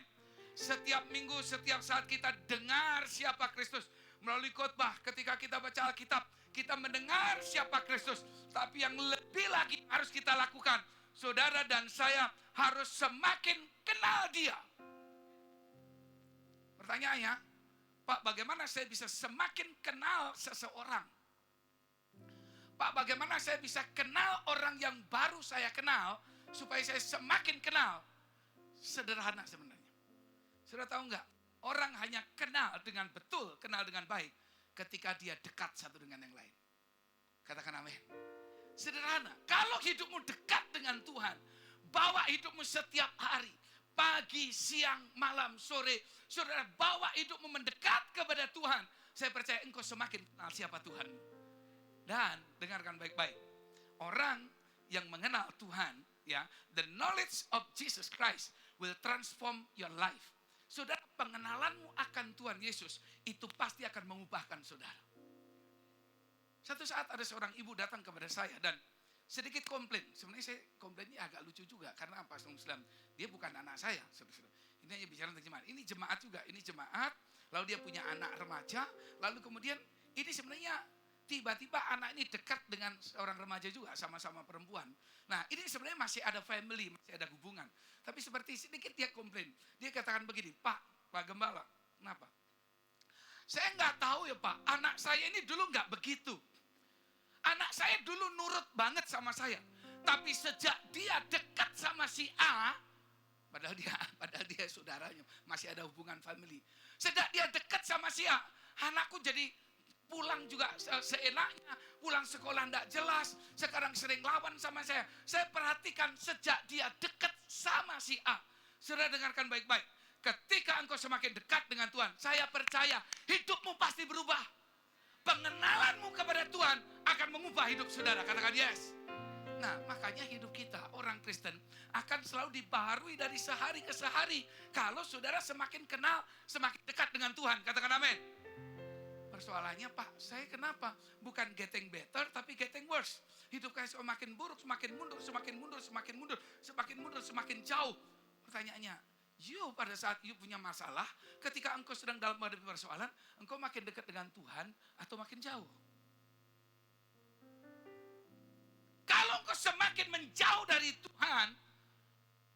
Setiap minggu, setiap saat kita dengar siapa Kristus. Melalui khotbah, ketika kita baca Alkitab, kita mendengar siapa Kristus. Tapi yang lebih lagi harus kita lakukan. Saudara dan saya harus semakin kenal Dia. Pertanyaannya, Pak, bagaimana saya bisa semakin kenal seseorang? Pak, bagaimana saya bisa kenal orang yang baru saya kenal, supaya saya semakin kenal? Sederhana sebenarnya. Sudah tahu enggak? Orang hanya kenal dengan betul, kenal dengan baik, ketika dia dekat satu dengan yang lain. Katakan amin. Sederhana. Kalau hidupmu dekat dengan Tuhan, bawa hidupmu setiap hari, pagi, siang, malam, sore, saudara bawa hidupmu mendekat kepada Tuhan. Saya percaya engkau semakin kenal siapa Tuhan. Dan dengarkan baik-baik. Orang yang mengenal Tuhan, ya, the knowledge of Jesus Christ will transform your life. Saudara, pengenalanmu akan Tuhan Yesus itu pasti akan mengubahkan saudara. Satu saat ada seorang ibu datang kepada saya dan sedikit komplain. Sebenarnya saya komplainnya agak lucu juga. Karena apa? Dia bukan anak saya. Ini hanya bicara tentang jemaat. Ini jemaat juga. Ini jemaat. Lalu dia punya anak remaja. Lalu kemudian ini sebenarnya tiba-tiba anak ini dekat dengan seorang remaja juga. Sama-sama perempuan. Nah ini sebenarnya masih ada family. Masih ada hubungan. Tapi seperti sedikit dia komplain. Dia katakan begini. Pak Gembala. Kenapa? Saya nggak tahu ya Pak. Anak saya ini dulu nggak begitu. Anak saya dulu nurut banget sama saya. Tapi sejak dia dekat sama si A, padahal dia saudaranya, masih ada hubungan family. Sejak dia dekat sama si A, anakku jadi pulang juga seenaknya, pulang sekolah enggak jelas, sekarang sering lawan sama saya. Saya perhatikan sejak dia dekat sama si A. Saudara dengarkan baik-baik. Ketika engkau semakin dekat dengan Tuhan, saya percaya hidupmu pasti berubah. Pengenalanmu kepada Tuhan akan mengubah hidup saudara. Katakan yes. Nah, makanya hidup kita, orang Kristen, akan selalu dibaharui dari sehari ke sehari. Kalau saudara semakin kenal, semakin dekat dengan Tuhan. Katakan amin. Persoalannya, Pak, saya kenapa? Bukan getting better, tapi getting worse. Hidup saya semakin buruk, semakin mundur, semakin mundur, semakin mundur, semakin mundur, semakin jauh. Pertanyaannya, pada saat you punya masalah, ketika engkau sedang dalam menghadapi persoalan, engkau makin dekat dengan Tuhan atau makin jauh? Kalau engkau semakin menjauh dari Tuhan,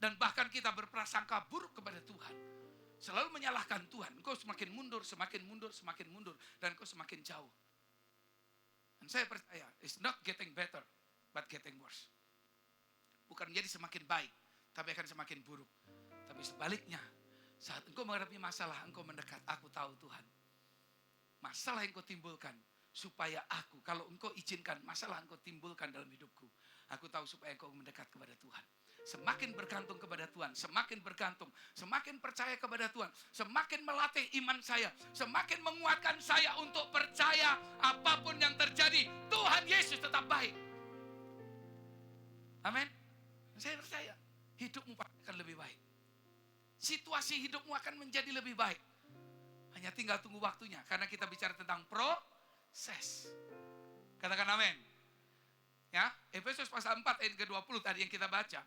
dan bahkan kita berprasangka buruk kepada Tuhan, selalu menyalahkan Tuhan, engkau semakin mundur, semakin mundur, semakin mundur, dan engkau semakin jauh. Dan saya percaya, it's not getting better, but getting worse. Bukan menjadi semakin baik, tapi akan semakin buruk. Tapi sebaliknya, saat engkau menghadapi masalah, engkau mendekat, aku tahu Tuhan. Masalah yang engkau timbulkan, supaya aku, kalau engkau izinkan masalah engkau timbulkan dalam hidupku, aku tahu supaya engkau mendekat kepada Tuhan. Semakin bergantung kepada Tuhan, semakin bergantung, semakin percaya kepada Tuhan, semakin melatih iman saya, semakin menguatkan saya untuk percaya apapun yang terjadi, Tuhan Yesus tetap baik. Amin. Saya percaya, hidupmu akan lebih baik. Situasi hidupmu akan menjadi lebih baik. Hanya tinggal tunggu waktunya. Karena kita bicara tentang proses. Katakan amin. Ya, Efesus pasal 4 ayat ke-20 tadi yang kita baca.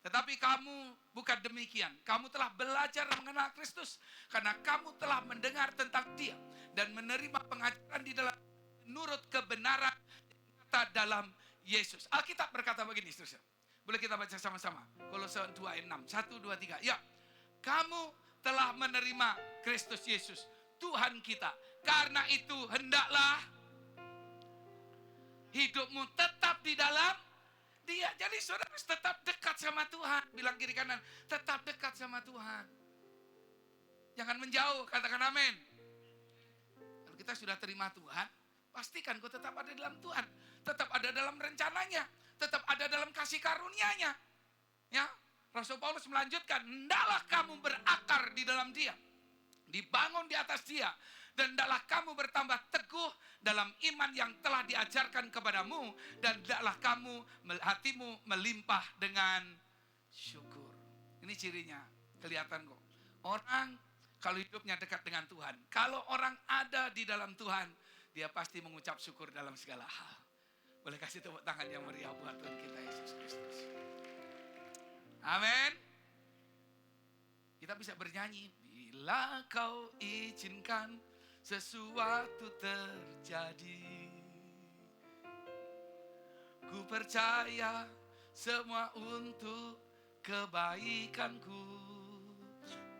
Tetapi kamu bukan demikian. Kamu telah belajar mengenal Kristus karena kamu telah mendengar tentang Dia dan menerima pengajaran di dalam menurut kebenaran kata dalam Yesus. Alkitab berkata begini, saudara. Boleh kita baca sama-sama? Kolose 2 ayat 6. 1, 2, 3. Ya, kamu telah menerima Kristus Yesus, Tuhan kita. Karena itu hendaklah hidupmu tetap di dalam Dia. Jadi saudara harus tetap dekat sama Tuhan. Bilang kiri kanan, tetap dekat sama Tuhan. Jangan menjauh, katakan amin. Kalau kita sudah terima Tuhan, pastikan kau tetap ada dalam Tuhan. Tetap ada dalam rencananya. Tetap ada dalam kasih karunia-Nya. Ya, Rasul Paulus melanjutkan, hendaklah kamu berakar di dalam Dia. Dibangun di atas Dia. Dan hendaklah kamu bertambah teguh dalam iman yang telah diajarkan kepadamu. Dan hendaklah hatimu melimpah dengan syukur. Ini cirinya, kelihatan kok. Orang kalau hidupnya dekat dengan Tuhan. Kalau orang ada di dalam Tuhan, dia pasti mengucap syukur dalam segala hal. Boleh kasih tepuk tangan yang meriah buat Tuhan kita Yesus Kristus. Amin. Kita bisa bernyanyi. Bila kau izinkan sesuatu terjadi, ku percaya semua untuk kebaikanku.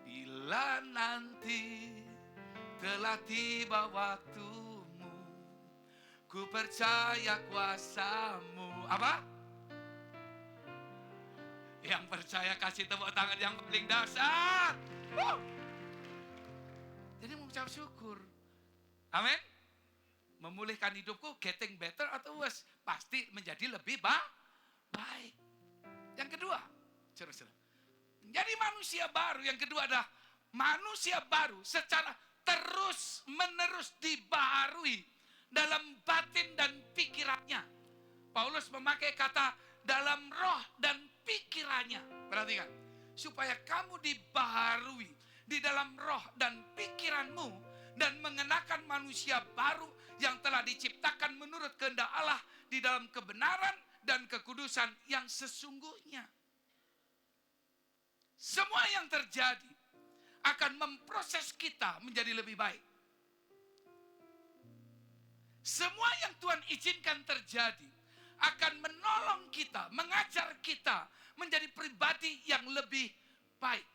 Bila nanti telah tiba waktumu, ku percaya kuasamu. Apa? Yang percaya kasih tepuk tangan yang paling dahsyat. Jadi mengucap syukur. Amin. Memulihkan hidupku, getting better atau worse, pasti menjadi lebih baik. Yang kedua, saudara, menjadi manusia baru. Yang kedua adalah manusia baru secara terus menerus dibaharui dalam batin dan pikirannya. Paulus memakai kata dalam roh dan pikirannya. Perhatikan, supaya kamu dibaharui di dalam roh dan pikiranmu dan mengenakan manusia baru yang telah diciptakan menurut kehendak Allah di dalam kebenaran dan kekudusan yang sesungguhnya. Semua yang terjadi akan memproses kita menjadi lebih baik. Semua yang Tuhan izinkan terjadi akan menolong kita, mengajar kita menjadi pribadi yang lebih baik.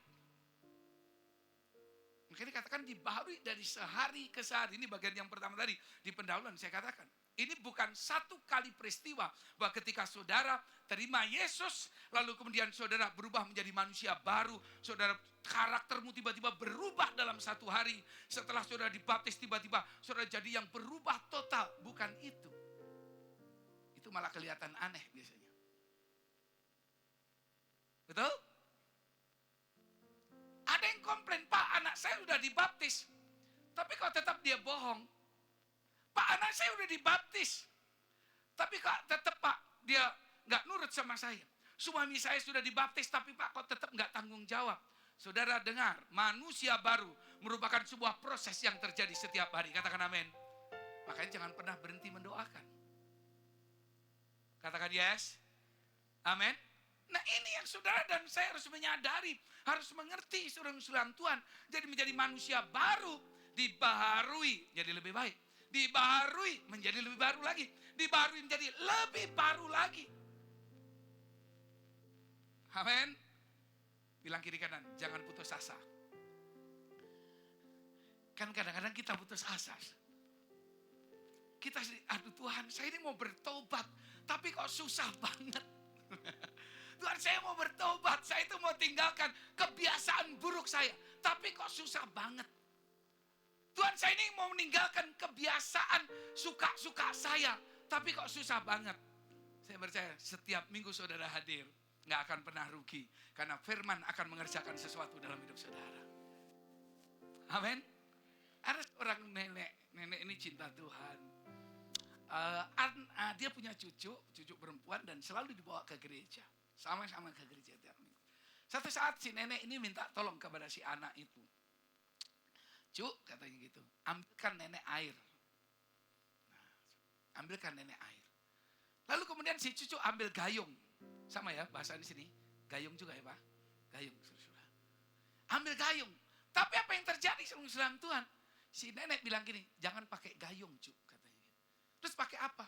Makanya dikatakan dibaharui dari sehari ke sehari. Ini bagian yang pertama tadi di pendahuluan saya katakan. Ini bukan satu kali peristiwa bahwa ketika saudara terima Yesus, lalu kemudian saudara berubah menjadi manusia baru, saudara karaktermu tiba-tiba berubah dalam satu hari. Setelah saudara dibaptis tiba-tiba saudara jadi yang berubah total. Bukan itu. Itu malah kelihatan aneh biasanya. Betul? Ada yang komplain, Pak anak saya sudah dibaptis. Tapi kok tetap dia bohong. Pak anak saya sudah dibaptis. Tapi kok tetap Pak dia nggak nurut sama saya. Suami saya sudah dibaptis tapi Pak kok tetap nggak tanggung jawab. Saudara dengar, manusia baru merupakan sebuah proses yang terjadi setiap hari. Katakan amin. Makanya jangan pernah berhenti mendoakan. Katakan yes. Amin. Nah ini yang saudara dan saya harus menyadari, harus mengerti suruhan Tuhan. Jadi menjadi manusia baru, dibaharui jadi lebih baik. Dibaharui menjadi lebih baru lagi. Dibaharui menjadi lebih baru lagi. Amin. Bilang kiri kanan, jangan putus asa. Kan kadang-kadang kita putus asa. Kita, aduh Tuhan saya ini mau bertobat, tapi kok susah banget. Tuhan saya mau bertobat, saya itu mau tinggalkan kebiasaan buruk saya. Tapi kok susah banget. Tuhan saya ini mau meninggalkan kebiasaan suka-suka saya. Tapi kok susah banget. Saya percaya setiap minggu saudara hadir, gak akan pernah rugi. Karena firman akan mengerjakan sesuatu dalam hidup saudara. Amin. Ada seorang nenek ini cinta Tuhan. Dia punya cucu perempuan dan selalu dibawa ke gereja. Sama-sama ke gereja tiap minggu. Satu saat si nenek ini minta tolong kepada si anak itu. Cuk, katanya gitu, ambilkan nenek air. Nah, ambilkan nenek air. Lalu kemudian si cucu ambil gayung. Sama ya bahasa di sini. Gayung juga ya Pak? Gayung, saudara. Ambil gayung. Tapi apa yang terjadi saudara Tuhan? Si nenek bilang gini, jangan pakai gayung Cuk, katanya. Terus pakai apa?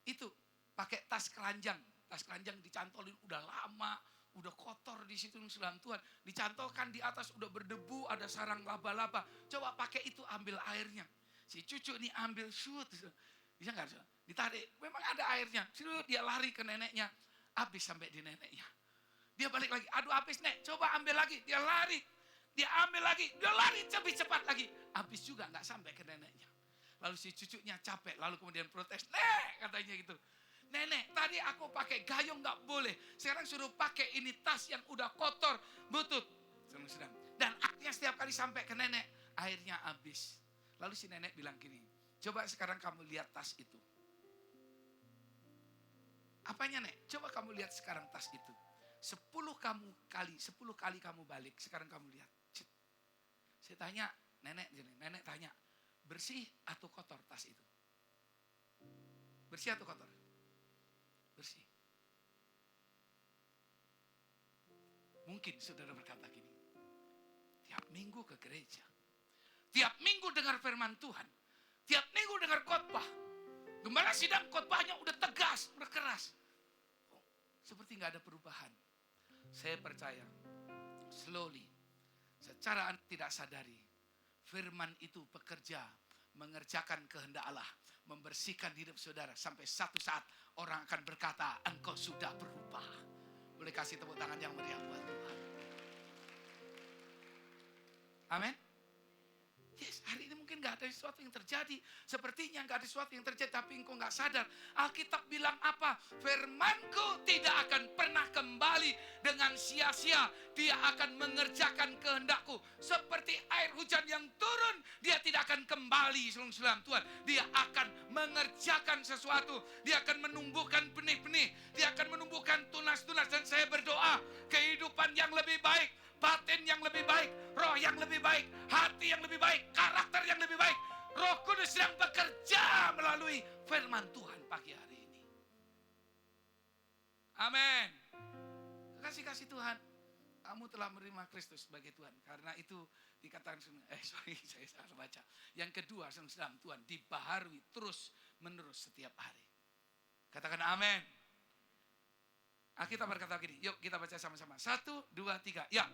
Itu, pakai tas keranjang. Tas keranjang dicantolin udah lama, udah kotor di situ saudara Tuhan. Dicantolkan di atas udah berdebu, ada sarang laba-laba. Coba pakai itu, ambil airnya. Si cucu ini ambil shoot. Bisa nggak? Ditarik, memang ada airnya. Dia lari ke neneknya, habis sampai di neneknya. Dia balik lagi, aduh habis nek, coba ambil lagi. Dia lari, dia ambil lagi, dia lari lebih cepat lagi. Habis juga nggak sampai ke neneknya. Lalu si cucunya capek, lalu kemudian protes, nek katanya gitu. Nenek, tadi aku pakai gayung nggak boleh. Sekarang suruh pakai ini tas yang udah kotor, butut. Sedang. Dan akhirnya setiap kali sampai ke nenek, airnya habis. Lalu si nenek bilang gini, coba sekarang kamu lihat tas itu. Apanya nek? Coba kamu lihat sekarang tas itu. 10 kali kamu balik, sekarang kamu lihat. Cik. Saya tanya, nenek tanya, bersih atau kotor tas itu? Bersih atau kotor? Bersih. Mungkin saudara berkata gini, tiap minggu ke gereja, tiap minggu dengar firman Tuhan, tiap minggu dengar khotbah, gembala sidang khotbahnya udah tegas, udah keras. Seperti nggak ada perubahan. Saya percaya, slowly, secara tidak sadari, firman itu bekerja, mengerjakan kehendak Allah, membersihkan hidup saudara. Sampai satu saat orang akan berkata, engkau sudah berubah. Boleh kasih tepuk tangan yang meriah buat Tuhan. Amin. Yes, hari ini mungkin gak ada sesuatu yang terjadi. Sepertinya gak ada sesuatu yang terjadi, tapi engkau gak sadar. Alkitab bilang apa? Firmanku tidak akan pernah kembali dengan sia-sia. Dia akan mengerjakan kehendakku. Seperti air hujan yang turun, dia tidak akan kembali, saudara Tuhan. Dia akan mengerjakan sesuatu. Dia akan menumbuhkan benih-benih. Dia akan menumbuhkan tunas-tunas. Dan saya berdoa, kehidupan yang lebih baik, batin yang lebih baik, roh yang lebih baik, hati yang lebih baik, karakter yang lebih baik. Roh Kudus sedang bekerja melalui firman Tuhan pagi hari ini. Amin. Kasih Tuhan, kamu telah menerima Kristus sebagai Tuhan. Karena itu dikatakan, saya salah baca. Yang kedua, sedang Tuhan dibaharui terus menerus setiap hari. Katakan amin. Alkitab berkata gini, yuk kita baca sama-sama. 1, 2, 3, ya.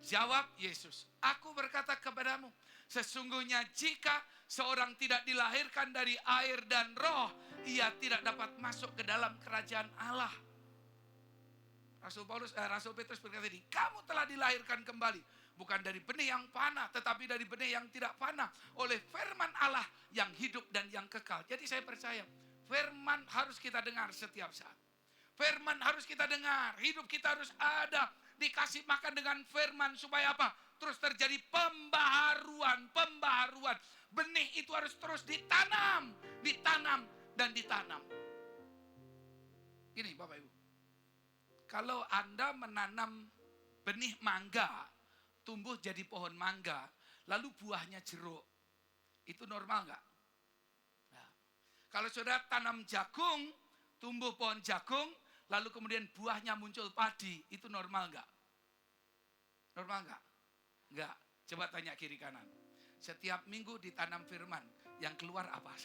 Jawab Yesus, aku berkata kepadamu, sesungguhnya jika seorang tidak dilahirkan dari air dan roh, ia tidak dapat masuk ke dalam kerajaan Allah. Rasul Petrus berkata ini, kamu telah dilahirkan kembali, bukan dari benih yang panah, tetapi dari benih yang tidak panah, oleh firman Allah yang hidup dan yang kekal. Jadi saya percaya, firman harus kita dengar setiap saat. Firman harus kita dengar, hidup kita harus ada, dikasih makan dengan firman supaya apa? Terus terjadi pembaharuan. Benih itu harus terus ditanam dan ditanam. Gini Bapak Ibu, kalau Anda menanam benih mangga, tumbuh jadi pohon mangga, lalu buahnya jeruk, itu normal nggak? Nah, kalau saudara tanam jagung, tumbuh pohon jagung, lalu kemudian buahnya muncul padi, itu normal enggak? Normal enggak? Enggak. Coba tanya kiri kanan. Setiap minggu ditanam firman, yang keluar apa?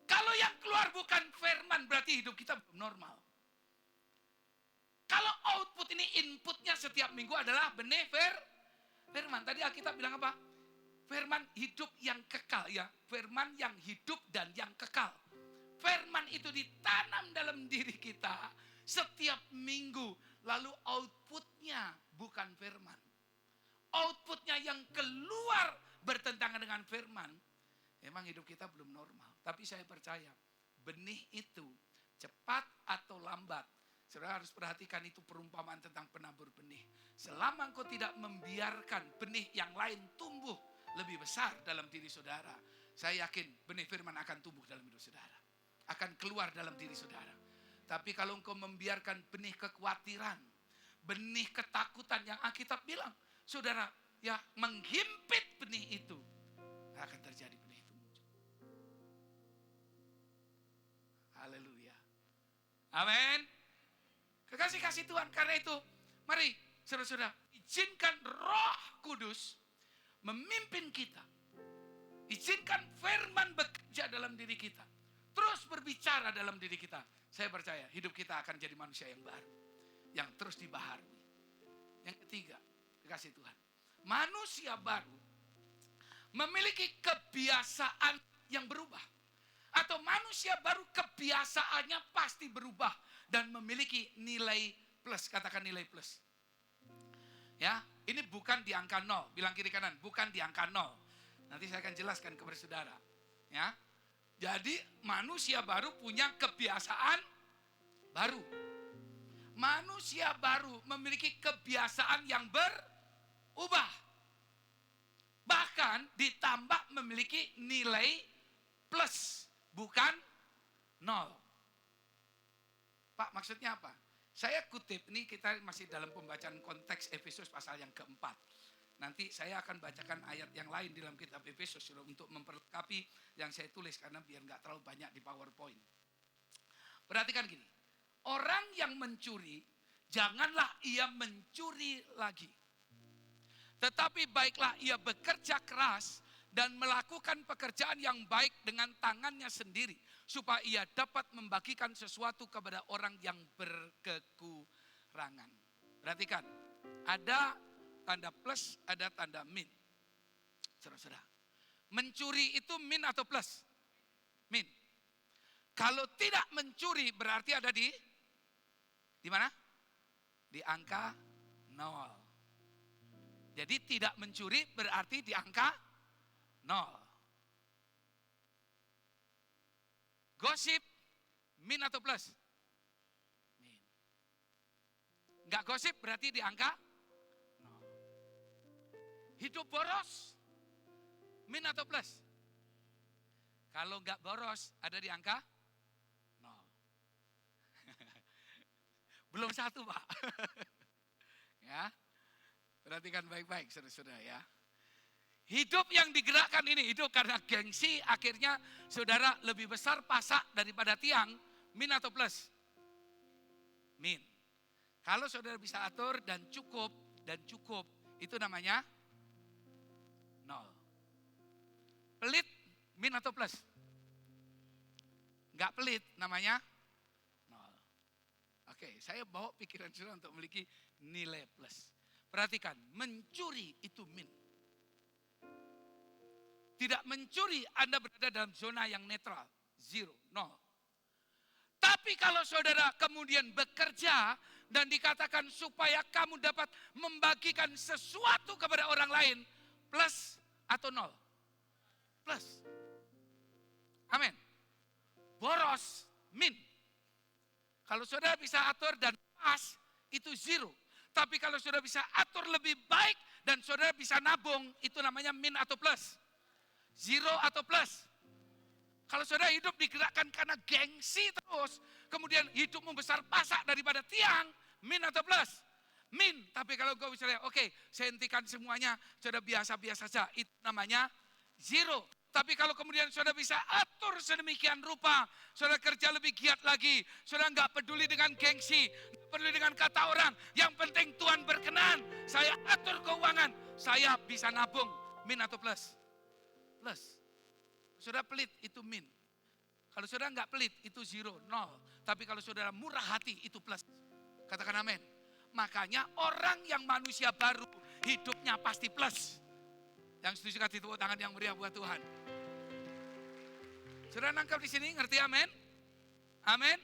Kalau yang keluar bukan firman, berarti hidup kita belum normal. Kalau output ini, inputnya setiap minggu adalah benih firman. Tadi Alkitab bilang apa? Firman hidup yang kekal ya. Firman yang hidup dan yang kekal. Firman itu ditanam dalam diri kita setiap minggu. Lalu outputnya bukan firman. Outputnya yang keluar bertentangan dengan firman. Memang hidup kita belum normal. Tapi saya percaya benih itu cepat atau lambat. Saudara harus perhatikan, itu perumpamaan tentang penabur benih. Selama engkau tidak membiarkan benih yang lain tumbuh lebih besar dalam diri saudara, saya yakin benih firman akan tumbuh dalam hidup saudara. Akan keluar dalam diri saudara. Tapi kalau engkau membiarkan benih kekhawatiran, benih ketakutan yang Alkitab bilang, saudara, ya menghimpit benih itu, akan terjadi benih itu muncul. Haleluya. Amin. Kekasih-kasih Tuhan, karena itu mari saudara-saudara, izinkan Roh Kudus memimpin kita. Izinkan firman bekerja dalam diri kita. Terus berbicara dalam diri kita. Saya percaya hidup kita akan jadi manusia yang baru. Yang terus dibaharui. Yang ketiga, kekasih Tuhan. Manusia baru memiliki kebiasaan yang berubah. Atau manusia baru kebiasaannya pasti berubah. Dan memiliki nilai plus. Katakan nilai plus. Ya, ini bukan di angka 0. Bilang kiri kanan, bukan di angka 0. Nanti saya akan jelaskan kepada saudara. Ya, jadi manusia baru punya kebiasaan baru. Manusia baru memiliki kebiasaan yang berubah. Bahkan ditambah memiliki nilai plus, bukan 0. Pak, maksudnya apa? Saya kutip, ini kita masih dalam pembacaan konteks Efesus pasal yang keempat. Nanti saya akan bacakan ayat yang lain di dalam kitab Efesus untuk memperlengkapi yang saya tulis karena biar nggak terlalu banyak di PowerPoint. Perhatikan gini, orang yang mencuri, janganlah ia mencuri lagi. Tetapi baiklah ia bekerja keras dan melakukan pekerjaan yang baik dengan tangannya sendiri. Supaya ia dapat membagikan sesuatu kepada orang yang berkekurangan. Perhatikan, ada tanda plus, ada tanda min. Saudara-saudara, mencuri itu min atau plus? Min. Kalau tidak mencuri berarti ada di mana? Di angka 0. Jadi tidak mencuri berarti di angka 0. Gosip, min atau plus? Min. Enggak gosip berarti di angka 0. Hidup boros, min atau plus? Kalau enggak boros ada di angka 0. Belum satu, Pak. Ya. Perhatikan baik-baik saudara-saudara ya. Hidup yang digerakkan ini, hidup karena gengsi, akhirnya saudara lebih besar pasak daripada tiang, min atau plus? Min. Kalau saudara bisa atur dan cukup, itu namanya 0. Pelit, min atau plus? Enggak pelit, namanya 0. Oke, saya bawa pikiran saudara untuk memiliki nilai plus. Perhatikan, mencuri itu min. Tidak mencuri, Anda berada dalam zona yang netral. 0, 0. Tapi kalau saudara kemudian bekerja dan dikatakan supaya kamu dapat membagikan sesuatu kepada orang lain, plus atau 0? Plus. Amin. Boros, min. Kalau saudara bisa atur dan pas, itu 0. Tapi kalau saudara bisa atur lebih baik dan saudara bisa nabung, itu namanya min atau plus? 0 atau plus? Kalau saudara hidup digerakkan karena gengsi terus, kemudian hidupmu besar pasak daripada tiang, min atau plus? Min. Tapi kalau kau bisa lihat, oke, saya hentikan semuanya, saudara biasa-biasa saja, itu namanya 0. Tapi kalau kemudian saudara bisa atur sedemikian rupa, saudara kerja lebih giat lagi, saudara nggak peduli dengan gengsi, nggak peduli dengan kata orang, yang penting Tuhan berkenan, saya atur keuangan, saya bisa nabung, min atau plus? Plus. Saudara pelit itu min. Kalau saudara nggak pelit itu 0, 0. Tapi kalau saudara murah hati itu plus. Katakan amin. Makanya orang yang manusia baru hidupnya pasti plus. Yang setuju kasih tepuk tangan yang meriah buat Tuhan. Saudara nangkap di sini, ngerti amin? Amin.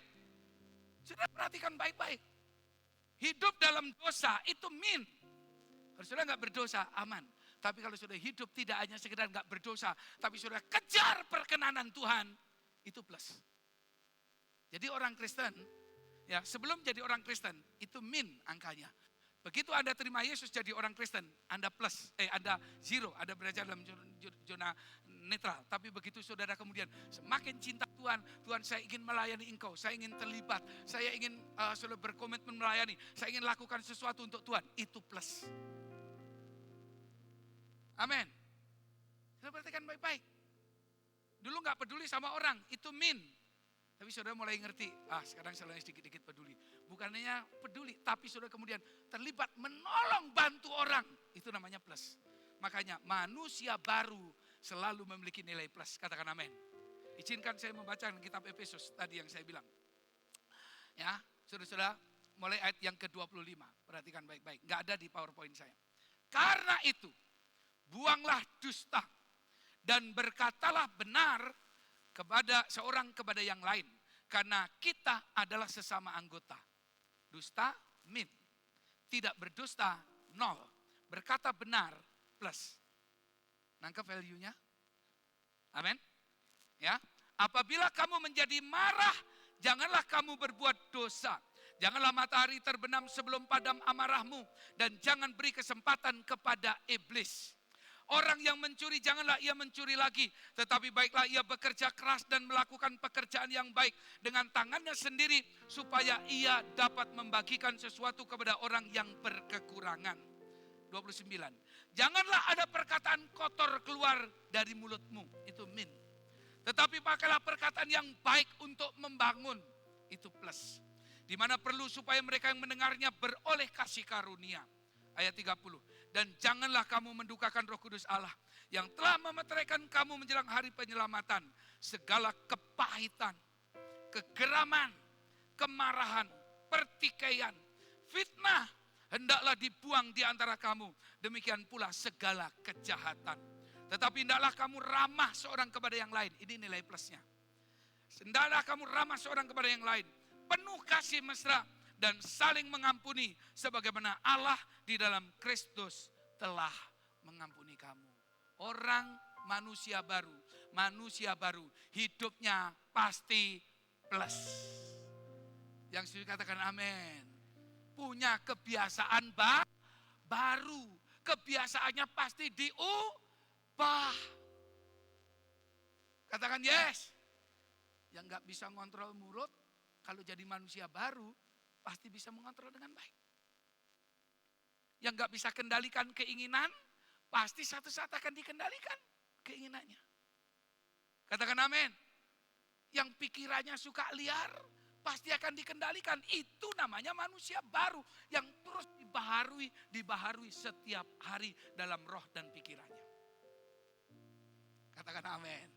Saudara perhatikan baik-baik. Hidup dalam dosa itu min. Kalau saudara nggak berdosa, aman. Tapi kalau sudah hidup tidak hanya sekedar nggak berdosa, tapi sudah kejar perkenanan Tuhan, itu plus. Jadi orang Kristen, ya sebelum jadi orang Kristen, itu min angkanya. Begitu Anda terima Yesus jadi orang Kristen, Anda plus, Anda 0, Anda berada dalam zona netral. Tapi begitu saudara kemudian semakin cinta Tuhan, Tuhan saya ingin melayani Engkau, saya ingin terlibat, saya ingin sudah berkomitmen melayani, saya ingin lakukan sesuatu untuk Tuhan, itu plus. Amin. Saudara perhatikan baik-baik. Dulu gak peduli sama orang, itu min. Tapi saudara mulai ngerti, sekarang saudara sedikit-sedikit peduli. bukan hanya peduli, tapi sudah kemudian terlibat menolong, bantu orang. Itu namanya plus. Makanya manusia baru selalu memiliki nilai plus. Katakan amin. Izinkan saya membacakan kitab Efesus tadi yang saya bilang. Ya, saudara-saudara, mulai ayat yang ke-25. Perhatikan baik-baik. Gak ada di PowerPoint saya. Karena itu, buanglah dusta dan berkatalah benar kepada seorang kepada yang lain. Karena kita adalah sesama anggota. Dusta, min. Tidak berdusta, nol. Berkata benar, plus. Nangkep value-nya? Amin. Ya. Apabila kamu menjadi marah, janganlah kamu berbuat dosa. Janganlah matahari terbenam sebelum padam amarahmu. Dan jangan beri kesempatan kepada iblis. Orang yang mencuri janganlah ia mencuri lagi. Tetapi baiklah ia bekerja keras dan melakukan pekerjaan yang baik. Dengan tangannya sendiri supaya ia dapat membagikan sesuatu kepada orang yang berkekurangan. 29. Janganlah ada perkataan kotor keluar dari mulutmu. Itu min. Tetapi pakailah perkataan yang baik untuk membangun. Itu plus. Di mana perlu supaya mereka yang mendengarnya beroleh kasih karunia. Ayat 30. Dan janganlah kamu mendukakan Roh Kudus Allah yang telah memeteraikan kamu menjelang hari penyelamatan. Segala kepahitan, kegeraman, kemarahan, pertikaian, fitnah hendaklah dibuang di antara kamu. Demikian pula segala kejahatan. Tetapi hendaklah kamu ramah seorang kepada yang lain. Ini nilai plusnya. Hendaklah kamu ramah seorang kepada yang lain. Penuh kasih mesra dan saling mengampuni sebagaimana Allah di dalam Kristus telah mengampuni kamu. Orang manusia baru hidupnya pasti plus. Yang setuju katakan amin. Punya kebiasaan baru, kebiasaannya pasti diubah. Katakan yes. Yang gak bisa ngontrol mulut, kalau jadi manusia baru, pasti bisa mengontrol dengan baik. Yang gak bisa kendalikan keinginan, pasti satu saat akan dikendalikan keinginannya. Katakan amin. Yang pikirannya suka liar, pasti akan dikendalikan. Itu namanya manusia baru yang terus dibaharui setiap hari dalam roh dan pikirannya. Katakan amin.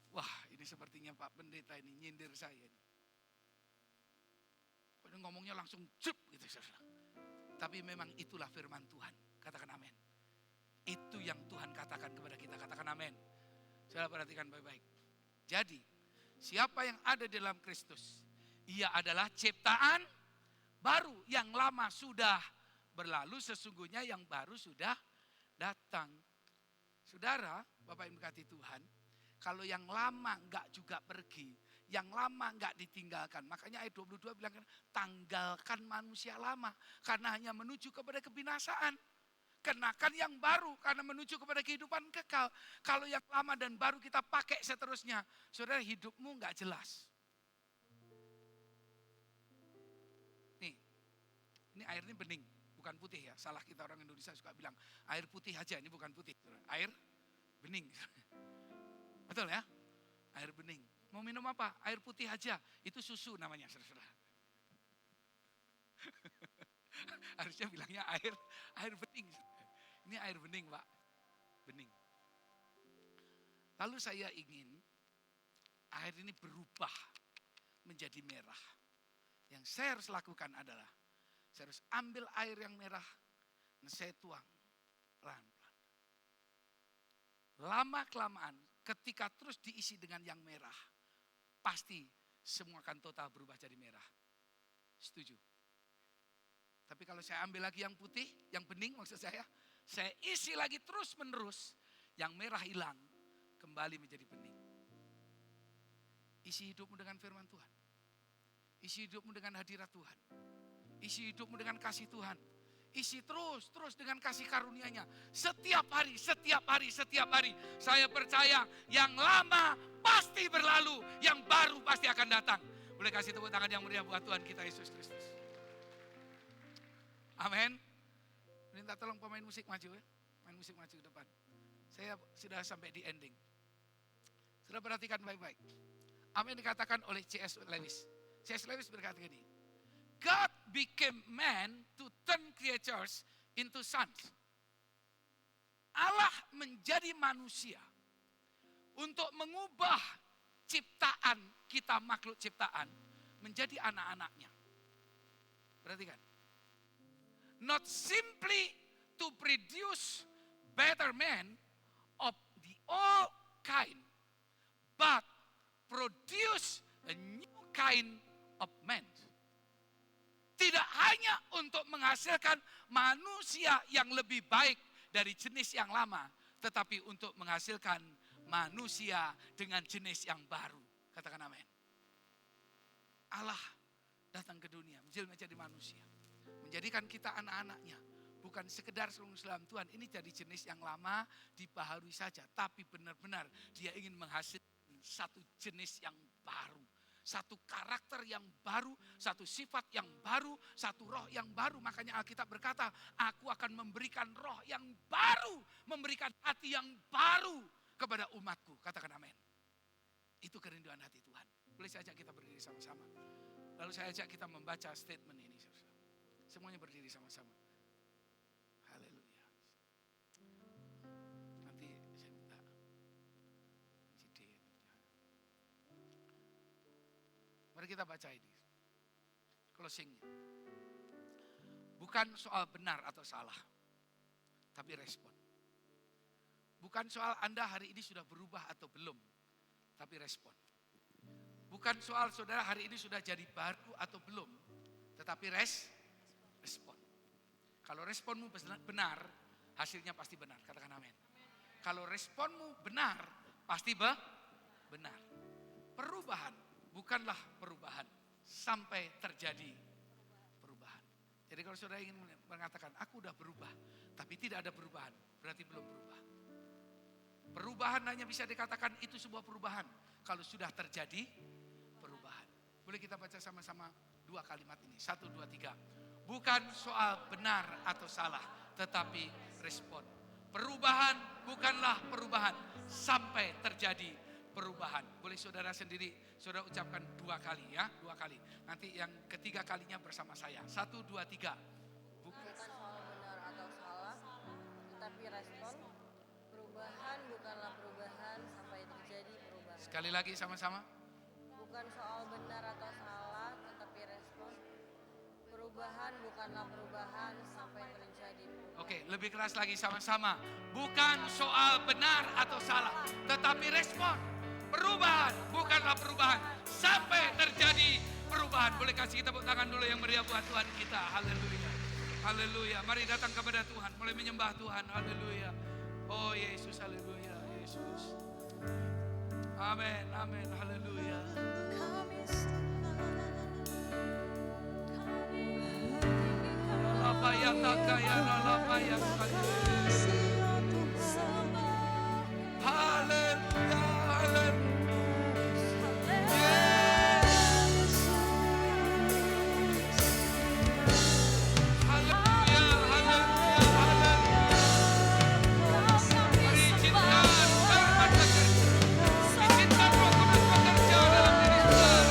Wah, ini sepertinya Pak Pendeta ini nyindir saya ini. Ngomongnya langsung cep gitu. Tapi memang itulah firman Tuhan. Katakan amin. Itu yang Tuhan katakan kepada kita. Katakan amin. Saudara perhatikan baik-baik. Jadi siapa yang ada di dalam Kristus, ia adalah ciptaan baru. Yang lama sudah berlalu, sesungguhnya yang baru sudah datang. Saudara, Bapak yang berkati Tuhan, kalau yang lama enggak juga pergi, yang lama enggak ditinggalkan. Makanya ayat 22 bilang, tanggalkan manusia lama karena hanya menuju kepada kebinasaan. Kenakan yang baru karena menuju kepada kehidupan kekal. Kalau yang lama dan baru kita pakai seterusnya, saudara, hidupmu enggak jelas. Nih, ini air ini bening, bukan putih ya. Salah kita orang Indonesia suka bilang, air putih aja, ini bukan putih. Air bening. Betul ya? Air bening. Mau minum apa? Air putih aja. Itu susu namanya, saudara. Harusnya bilangnya air bening. Ini air bening, Pak. Bening. Lalu saya ingin air ini berubah menjadi merah. Yang saya harus lakukan adalah saya harus ambil air yang merah dan saya tuang pelan-pelan. Lama-kelamaan ketika terus diisi dengan yang merah, pasti semua akan total berubah jadi merah. Setuju? Tapi kalau saya ambil lagi yang putih, yang bening maksud saya isi lagi terus menerus, yang merah hilang, kembali menjadi bening. Isi hidupmu dengan firman Tuhan. Isi hidupmu dengan hadirat Tuhan. Isi hidupmu dengan kasih Tuhan. Isi terus dengan kasih karunia-Nya. Setiap hari. Saya percaya yang lama pasti berlalu, yang baru pasti akan datang. Boleh kasih tepuk tangan yang meriah buat Tuhan kita Yesus Kristus. Amin. Minta tolong pemain musik maju ya. Main musik maju ke depan. Saya sudah sampai di ending. Sudah perhatikan baik-baik. Amin dikatakan oleh C.S. Lewis. C.S. Lewis berkata gini. God became man to turn creatures into sons. Allah menjadi manusia untuk mengubah ciptaan kita, makhluk ciptaan, menjadi anak-anaknya. Perhatikan. Not simply to produce better men of the all kind, but produce a new kind of man. Tidak hanya untuk menghasilkan manusia yang lebih baik dari jenis yang lama, tetapi untuk menghasilkan manusia dengan jenis yang baru. Katakan amin. Allah datang ke dunia, menjadi manusia. Menjadikan kita anak-anaknya. Bukan sekedar dalam Tuhan, ini jadi jenis yang lama, dibaharui saja. Tapi benar-benar dia ingin menghasilkan satu jenis yang baru. Satu karakter yang baru, satu sifat yang baru, satu roh yang baru. Makanya Alkitab berkata, aku akan memberikan roh yang baru, memberikan hati yang baru kepada umatku. Katakan amin. Itu kerinduan hati Tuhan. Boleh saya ajak kita berdiri sama-sama. Lalu saya ajak kita membaca statement ini. Semuanya berdiri sama-sama. Haleluya. Nanti saya minta CD. Mari kita baca ini. Closingnya. Bukan soal benar atau salah, tapi respon. Bukan soal Anda hari ini sudah berubah atau belum, tapi respon. Bukan soal saudara hari ini sudah jadi baru atau belum, tetapi respon. Kalau responmu benar, hasilnya pasti benar. Katakan amin. Kalau responmu benar, pasti benar. Perubahan bukanlah perubahan sampai terjadi perubahan. Jadi kalau saudara ingin mengatakan, aku udah berubah, tapi tidak ada perubahan, berarti belum berubah. Perubahan hanya bisa dikatakan itu sebuah perubahan kalau sudah terjadi perubahan. Boleh kita baca sama-sama 2 kalimat ini. 1, 2, 3. Bukan soal benar atau salah, tetapi respon. Perubahan bukanlah perubahan sampai terjadi perubahan. Boleh saudara sendiri, saudara ucapkan 2 kali ya, 2 kali. Nanti yang ketiga kalinya bersama saya. 1, 2, 3. Bukan soal benar atau salah, tetapi respon. Perubahan bukanlah perubahan sampai terjadi perubahan. Sekali lagi sama-sama. Bukan soal benar atau salah, tetapi respon. Perubahan bukanlah perubahan sampai terjadi perubahan. Oke, lebih keras lagi sama-sama. Bukan soal benar atau salah, tetapi respon. Perubahan bukanlah perubahan sampai terjadi perubahan. Boleh kasih tepuk tangan dulu yang meriah buat Tuhan kita. Haleluya. Haleluya. Mari datang kepada Tuhan, mulai menyembah Tuhan. Haleluya. Oh Yesus, haleluya, Yesus. Amin, amin, haleluya. Lapaya takaya, lapaya sakaya. Haleluya, haleluya. Haleluya, haleluya, haleluya. Mari izinkan firman bekerja. Izinkan Roh Kudus bekerja dalam diri Tuhan.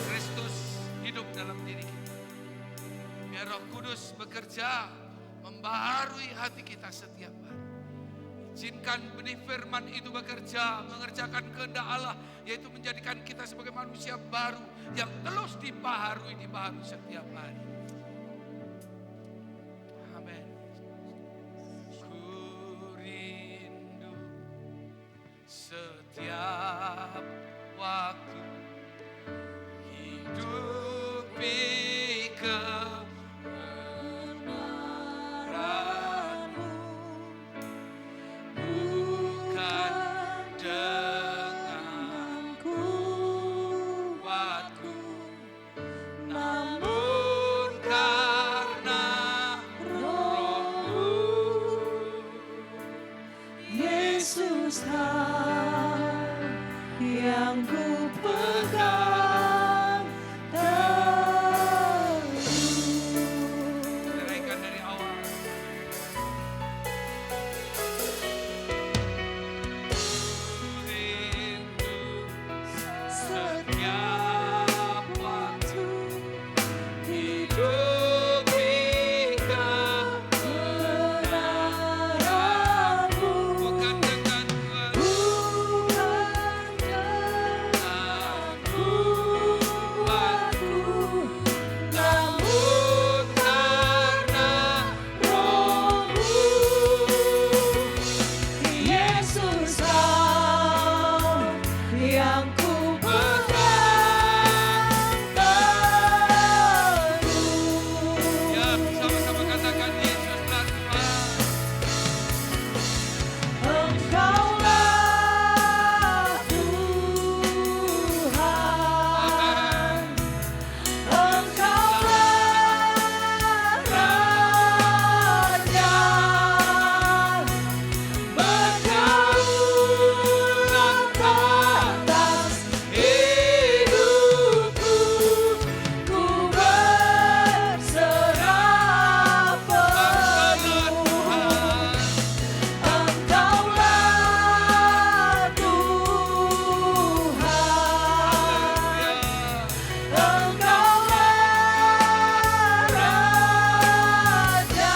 Kristus hidup dalam diri kita. Biar Roh Kudus bekerja, membaharui hati kita setiap hari. Izinkan benih firman itu bekerja, mengerjakan kehendak Allah, yaitu menjadikan kita sebagai manusia baru yang terus dibaharui setiap hari. waktu hidupi kebenaran-Mu, bukan dengan kuatku, namun karena Roh-Mu. Yesus yang ku pegang teguh. Naikkan dari awal. Rindu setiap waktu hidupi kebenaran-Mu, bukan dengan kuatku, namun karena Roh-Mu. Yesus yang ku pegang teguh. Ya, sama-sama katakan Yesuslah Tuhan. Engkaulah Tuhan, Engkaulah Raja, berdaulat atas hidupku, ku berserah penuh. Engkaulah Tuhan, Engkaulah Raja,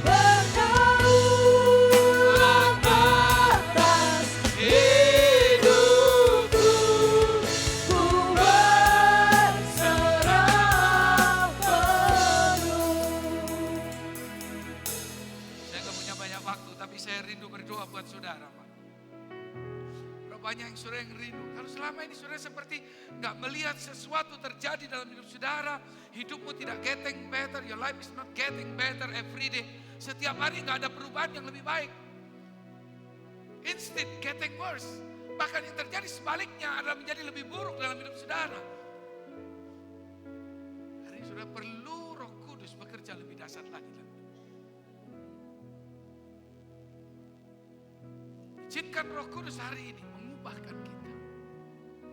berdaulat atas hidupku, ku berserah penuh. Saya nggak punya banyak waktu, tapi saya rindu berdoa buat saudara, Pak. Berapa banyak yang saudara yang rindu. Kalau selama ini saudara seperti nggak melihat sesuatu terjadi dalam hidup saudara, hidupmu tidak getting better, your life is not getting better every day. Setiap hari nggak ada perubahan yang lebih baik. Instead getting worse. Bahkan yang terjadi sebaliknya adalah menjadi lebih buruk dalam hidup saudara. Hari ini saudara perlu Roh Kudus bekerja lebih dahsyat lagi dalam hidup. Izinkan Roh Kudus hari ini mengubahkan kita.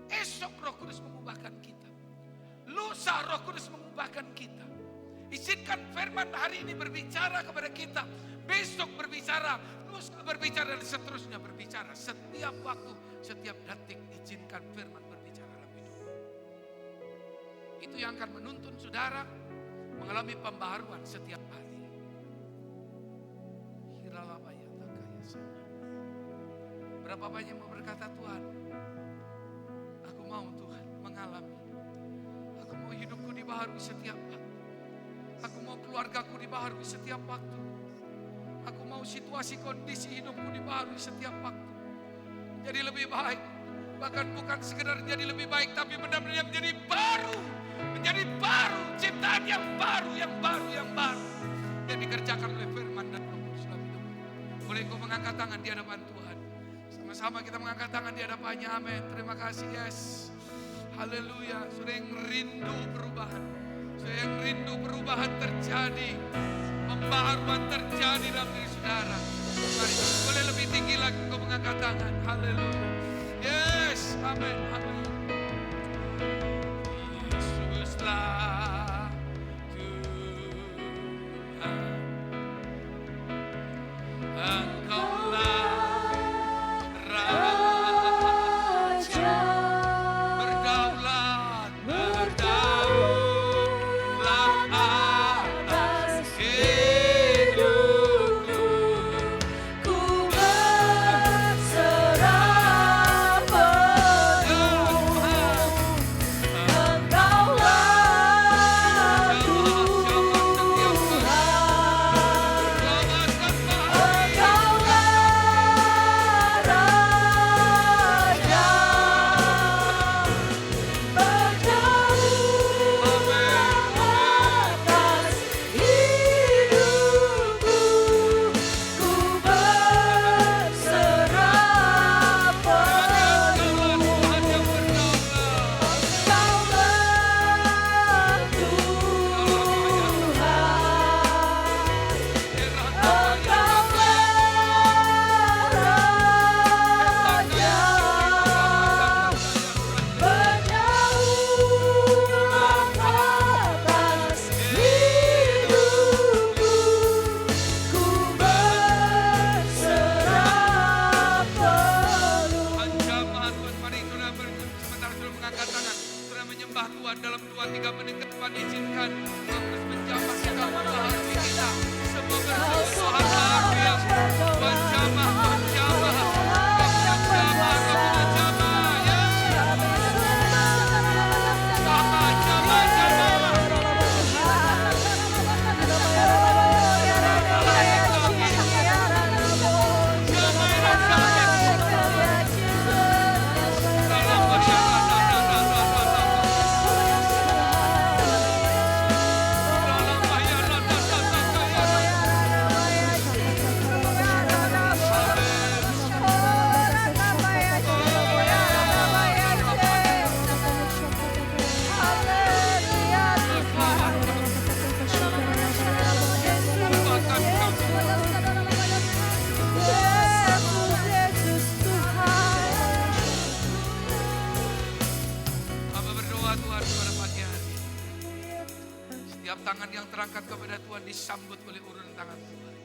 Esok Roh Kudus mengubahkan kita. Lusa Roh Kudus mengubahkan kita. Izinkan firman hari ini berbicara kepada kita. Besok berbicara, lusa berbicara, dan seterusnya berbicara. Setiap waktu, setiap detik izinkan firman berbicara dalam hidup. Itu yang akan menuntun saudara mengalami pembaharuan setiap hari. Berapa banyak yang mau berkata, Tuhan, aku mau Tuhan mengalami. Aku mau hidupku dibaharui setiap waktu. Aku mau keluargaku dibaharui setiap waktu. Aku mau situasi kondisi hidupku dibaharui setiap waktu. Jadi lebih baik. Bahkan bukan sekedar jadi lebih baik, tapi benar-benar menjadi baru. Menjadi baru, ciptaan yang baru, yang baru, yang baru. Yang dikerjakan oleh firman dan Roh Kudus dalam hidupmu. Boleh kau mengangkat tangan di hadapan Tuhan. Sama-sama kita mengangkat tangan di hadapannya. Amin. Terima kasih, yes. Haleluya. Saudara yang rindu perubahan. Saudara yang rindu perubahan terjadi. Pembaharuan terjadi dalam diri saudara. Mari, boleh lebih tinggi lagi kau mengangkat tangan. Haleluya. Yes. Amin. Amin. Yesuslah Tuhan. Engkaulah Raja, berdaulat atas hidupku, ku berserah penuh. terangkat kepada Tuhan disambut oleh uluran tangan Tuhan.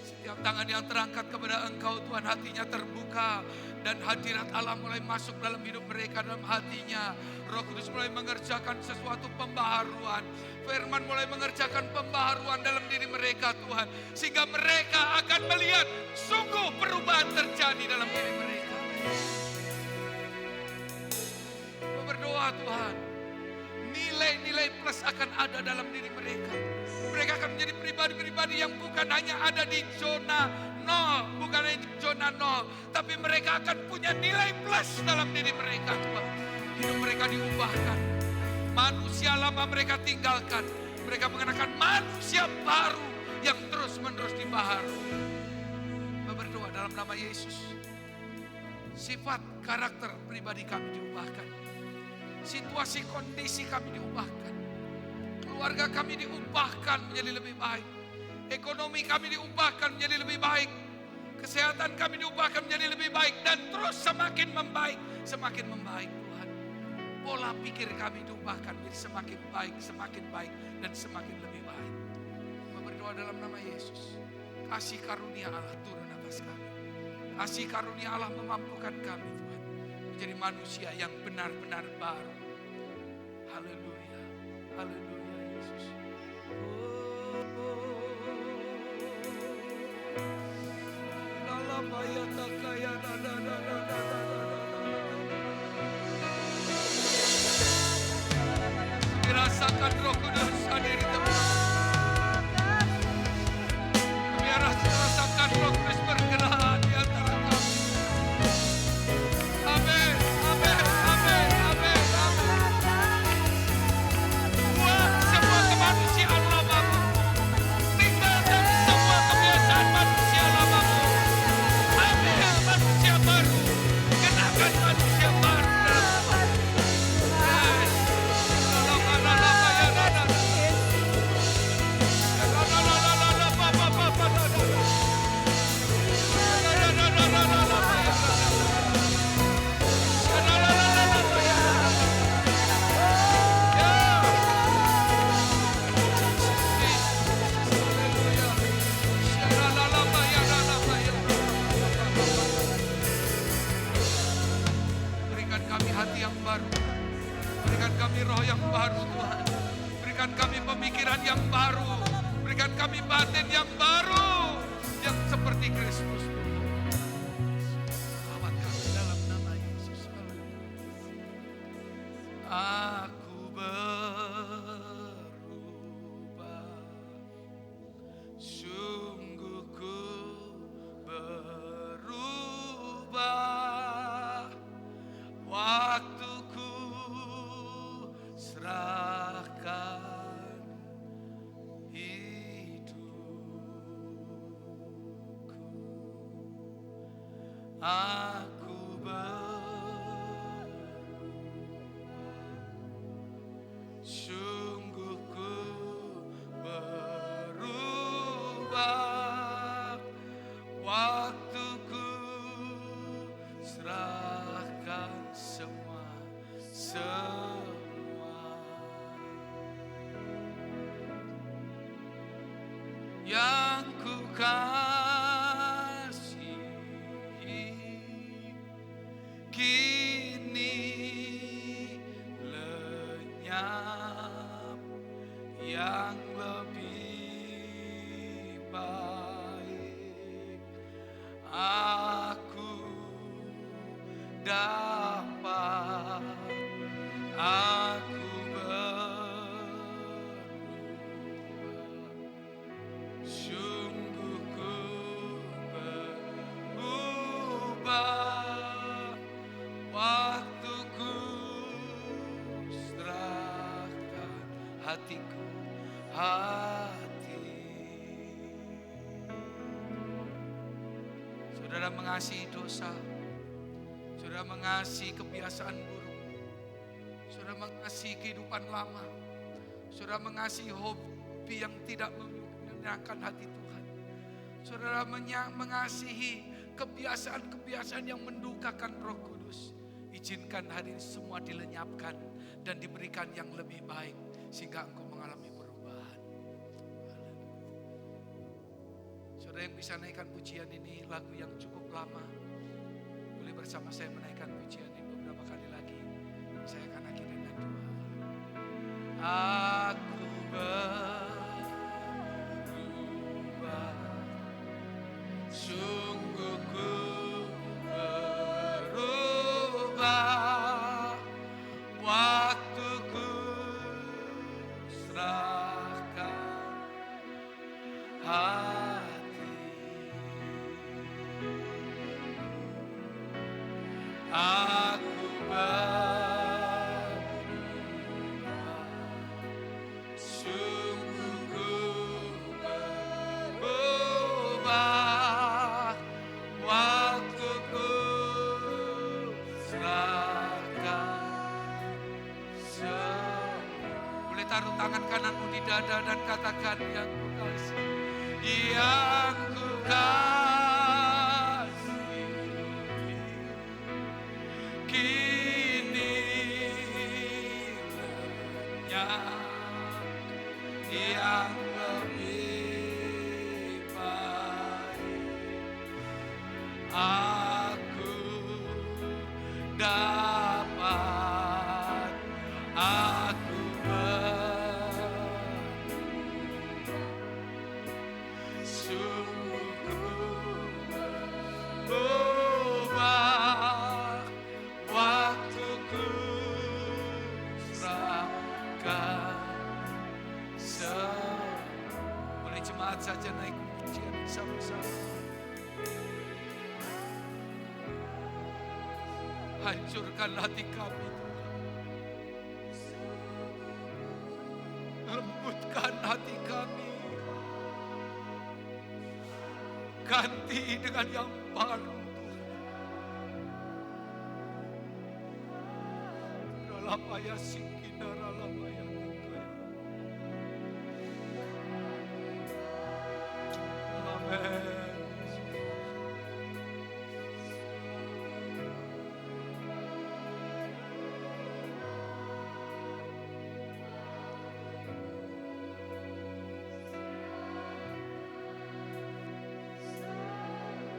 Setiap tangan yang terangkat kepada Engkau Tuhan, hatinya terbuka dan hadirat Allah mulai masuk dalam hidup mereka, dalam hatinya. Roh Kudus mulai mengerjakan sesuatu pembaharuan. Firman mulai mengerjakan pembaharuan dalam diri mereka Tuhan. Sehingga mereka akan melihat sungguh perubahan terjadi dalam diri mereka. Kau berdoa Tuhan, nilai-nilai plus akan ada dalam diri mereka. Mereka akan menjadi pribadi-pribadi yang bukan hanya ada di zona 0, bukan hanya di zona 0, tapi mereka akan punya nilai plus dalam diri mereka Tuhan. Hidup mereka diubahkan. Manusia lama mereka tinggalkan. Mereka mengenakan manusia baru yang terus-menerus dibaharui. Berdoa dalam nama Yesus. Sifat karakter pribadi kami diubahkan. Situasi kondisi kami diubahkan. Keluarga kami diubahkan menjadi lebih baik. Ekonomi kami diubahkan menjadi lebih baik. Kesehatan kami diubahkan menjadi lebih baik. Dan terus semakin membaik. Semakin membaik Tuhan. Pola pikir kami diubahkan menjadi semakin baik, dan semakin lebih baik. Berdoa dalam nama Yesus. Kasih karunia Allah turun atas kami. Kasih karunia Allah memampukan kami Tuhan. Menjadi manusia yang benar-benar baru. Haleluya. Haleluya Yesus. Rasakan Roh Kudus hadir di tempat. Biar rasakan Roh Kudus bergerak di antara kami. Amin, amin, amin, amin, amin. Buang semua kemanusiaan lamamu. Tinggalkan semua kebiasaan manusia lamamu. Ambil manusia baru. Kenakan manusia baru. Berikan kami hati yang baru. Berikan kami roh yang baru Tuhan. Berikan kami pemikiran yang baru. Berikan kami batin yang baru. Yang seperti Kristus. Rawat kami dalam nama Yesus. Aku berubah. Sungguh ku berubah. Waktuku serahkan hidupku. Aku berubah. Sungguh ku berubah. Waktuku serahkan semua. Yang ku kasihi kini lenyap, yang lebih baik aku dapat. Aku berubah. Sungguh ku berubah. Waktuku serahkan hatiku, hati. Saudara mengasihi dosa. Saudara mengasihi kebiasaan buruk. Saudara mengasihi kehidupan lama. Saudara mengasihi hobi yang tidak menyenangkan hati Tuhan. Saudara mengasihi kebiasaan-kebiasaan yang mendukakan Roh Kudus. Izinkan hari ini semua dilenyapkan dan diberikan yang lebih baik sehingga engkau mengalami perubahan. Saudara yang bisa naikkan pujian ini, lagu yang cukup lama. Boleh bersama saya menaikkan pujian ini beberapa kali lagi. Saya akan akhiri dengan doa. Aku berubah, sungguh ku berubah, waktuku serahkan hati. Aku berubah, sungguh ku berubah, waktuku serahkan semua. Boleh taruh tangan kananmu di dada dan katakan, yang ku kasih, yang ku kasih, kini lenyap yang lebih baik. Aku dapat, aku sungguh berubah, waktuku serahkan semua. Boleh jemaat saja naik pujian bersama-sama. Hancurkan hati kami, lembutkan hati kami, ganti dengan yang baru. Dalam ayat sikina, dalam ayat tukaya. Amen.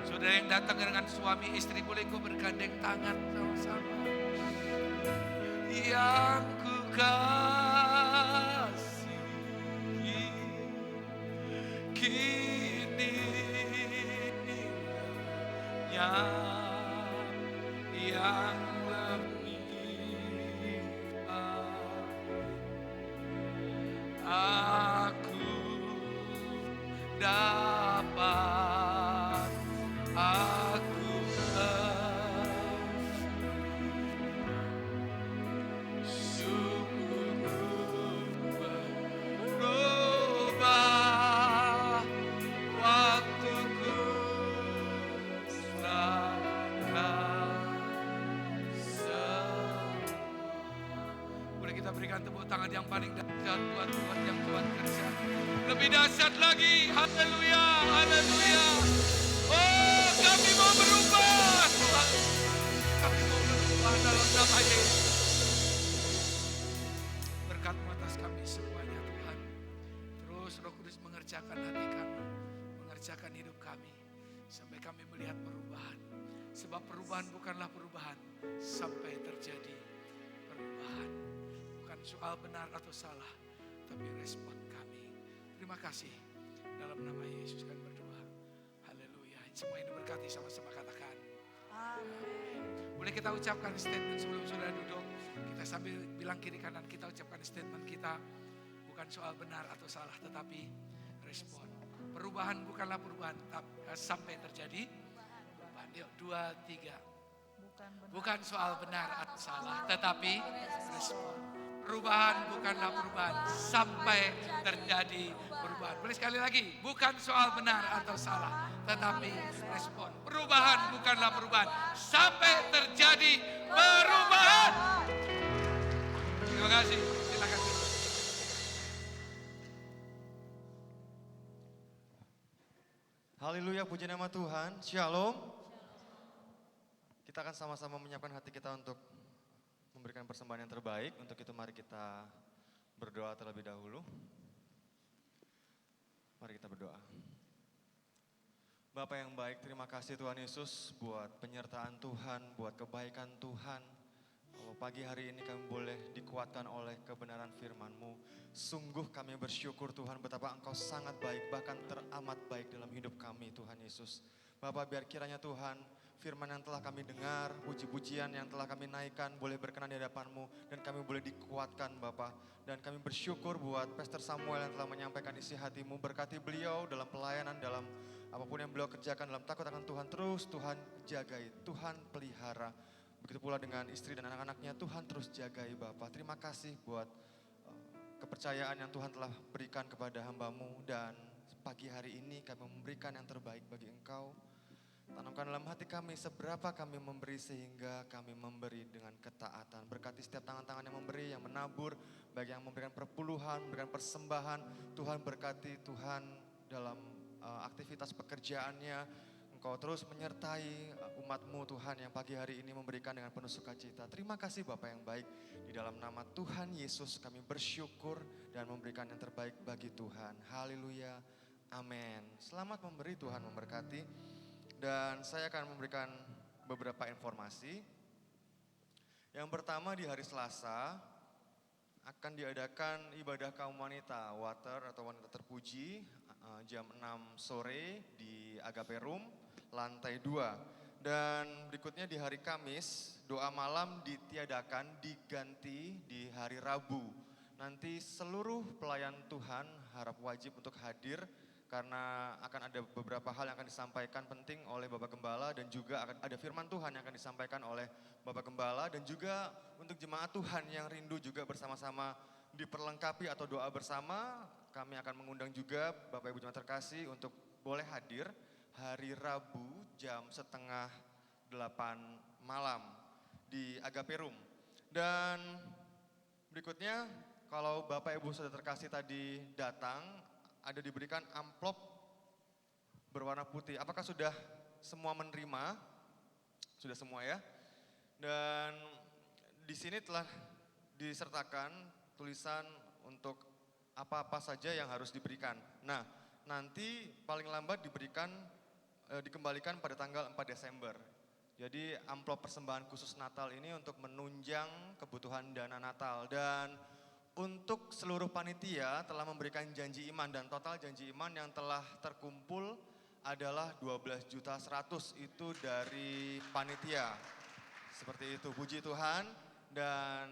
Saudara yang datang dengan suami istri, boleh kau bergandeng tangan sama-sama. Yang ku kasih, kini yang lebih baik. Aku dapat, aku sungguh berubah, waktuku serahkan semua. Boleh kita berikan tepuk tangan yang paling dahsyat buat yang Tuhan kerja. Lebih dahsyat lagi, haleluya, haleluya. Oh, kami mau berubah, Tuhan. Kami mau berubah dalam nama Yesus. Berkat-Mu atas kami semuanya, Tuhan. Terus Roh Kudus mengerjakan hati kami, mengerjakan hidup kami, sampai kami melihat perubahan. Sebab perubahan bukanlah perubahan sampai terjadi perubahan. Bukan soal benar atau salah, tapi respon kami. Terima kasih. Dalam nama Yesus kami berdoa. Haleluya. Semua ini berkati, sama-sama katakan. Amin. Boleh kita ucapkan statement sebelum saudara duduk. Kita sambil bilang kiri kanan, kita ucapkan statement kita. Bukan soal benar atau salah, tetapi respon. Perubahan bukanlah perubahan sampai terjadi perubahan. Yuk, 2, 3. Bukan soal benar atau salah, tetapi respon. Perubahan bukanlah perubahan sampai terjadi perubahan. Boleh sekali lagi, bukan soal benar atau salah, tetapi respon. Perubahan bukanlah perubahan sampai terjadi perubahan. Terima kasih. Silakan. Haleluya, puji nama Tuhan. Shalom. Kita akan sama-sama menyiapkan hati kita untuk memberikan persembahan yang terbaik. Untuk itu mari kita berdoa terlebih dahulu. Mari kita berdoa. Bapa yang baik, terima kasih Tuhan Yesus buat penyertaan Tuhan, buat kebaikan Tuhan. Kalau pagi hari ini kami boleh dikuatkan oleh kebenaran firman-Mu. Sungguh kami bersyukur Tuhan betapa Engkau sangat baik, bahkan teramat baik dalam hidup kami Tuhan Yesus. Bapak, biar kiranya Tuhan firman yang telah kami dengar, puji-pujian yang telah kami naikkan boleh berkenan di hadapan-Mu dan kami boleh dikuatkan Bapak. Dan kami bersyukur buat Pastor Samuel yang telah menyampaikan isi hati-Mu. Berkati beliau dalam pelayanan, dalam apapun yang beliau kerjakan dalam takut akan Tuhan. Terus Tuhan jagai, Tuhan pelihara. Begitu pula dengan istri dan anak-anaknya, Tuhan terus jagai Bapak. Terima kasih buat kepercayaan yang Tuhan telah berikan kepada hamba-Mu. Dan pagi hari ini kami memberikan yang terbaik bagi Engkau. Tanamkan dalam hati kami seberapa kami memberi sehingga kami memberi dengan ketaatan. Berkati setiap tangan-tangan yang memberi, yang menabur, bagi yang memberikan perpuluhan, memberikan persembahan. Tuhan berkati Tuhan dalam aktivitas pekerjaannya. Engkau terus menyertai umat-Mu Tuhan yang pagi hari ini memberikan dengan penuh sukacita. Terima kasih Bapa yang baik. Di dalam nama Tuhan Yesus kami bersyukur dan memberikan yang terbaik bagi Tuhan. Haleluya. Amin. Selamat memberi, Tuhan memberkati. Dan saya akan memberikan beberapa informasi. Yang pertama, di hari Selasa akan diadakan ibadah kaum wanita, water atau wanita terpuji, jam 6 sore di Agape Room, lantai 2. Dan berikutnya di hari Kamis, doa malam ditiadakan, diganti di hari Rabu. Nanti seluruh pelayan Tuhan harap wajib untuk hadir, karena akan ada beberapa hal yang akan disampaikan penting oleh Bapak Gembala dan juga akan ada firman Tuhan yang akan disampaikan oleh Bapak Gembala dan juga untuk jemaat Tuhan yang rindu juga bersama-sama diperlengkapi atau doa bersama, kami akan mengundang juga Bapak Ibu jemaat terkasih untuk boleh hadir hari Rabu jam 7:30 malam di Agape Room. Dan berikutnya kalau Bapak Ibu sudah terkasih tadi datang, ada diberikan amplop berwarna putih. Apakah sudah semua menerima? Sudah semua ya. Dan di sini telah disertakan tulisan untuk apa-apa saja yang harus diberikan. Nah, nanti paling lambat dikembalikan pada tanggal 4 Desember. Jadi amplop persembahan khusus Natal ini untuk menunjang kebutuhan dana Natal. Dan untuk seluruh panitia telah memberikan janji iman dan total janji iman yang telah terkumpul adalah 12.100.000 itu dari panitia. Seperti itu, puji Tuhan. Dan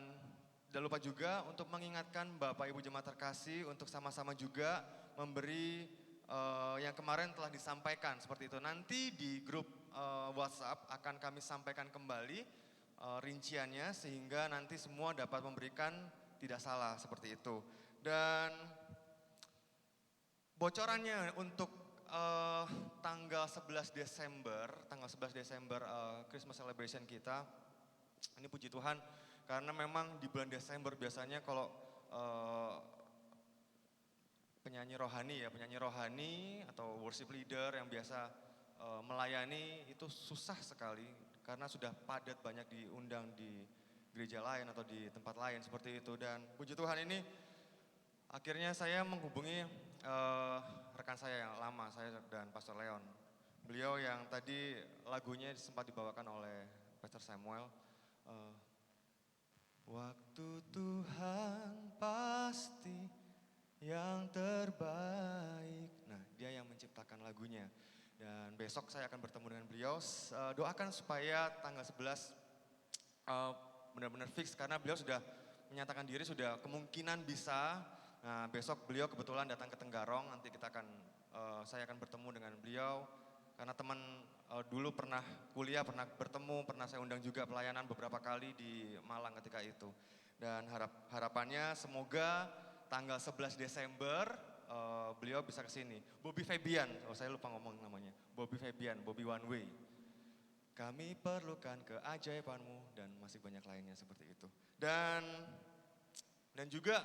jangan lupa juga untuk mengingatkan Bapak Ibu jemaat terkasih untuk sama-sama juga memberi yang kemarin telah disampaikan seperti itu. Nanti di grup WhatsApp akan kami sampaikan kembali rinciannya sehingga nanti semua dapat memberikan tidak salah seperti itu. Dan bocorannya untuk tanggal 11 Desember Christmas celebration kita, ini puji Tuhan karena memang di bulan Desember biasanya kalau penyanyi rohani atau worship leader yang biasa melayani itu susah sekali karena sudah padat, banyak diundang di gereja lain atau di tempat lain seperti itu. Dan puji Tuhan ini akhirnya saya menghubungi rekan saya yang lama, saya dan Pastor Leon. Beliau yang tadi lagunya sempat dibawakan oleh Pastor Samuel. Waktu Tuhan pasti yang terbaik. Nah, dia yang menciptakan lagunya. Dan besok saya akan bertemu dengan beliau. Doakan supaya tanggal 11 benar-benar fix karena beliau sudah menyatakan diri, sudah kemungkinan bisa. Nah, besok beliau kebetulan datang ke Tenggarong, nanti saya akan bertemu dengan beliau karena teman dulu pernah kuliah, pernah bertemu, pernah saya undang juga pelayanan beberapa kali di Malang ketika itu. Dan harapannya semoga tanggal 11 Desember beliau bisa ke sini. Bobby Fabian, saya lupa ngomong namanya. Bobby Fabian, Bobby One Way. Kami perlukan keajaiban-Mu dan masih banyak lainnya seperti itu. Dan juga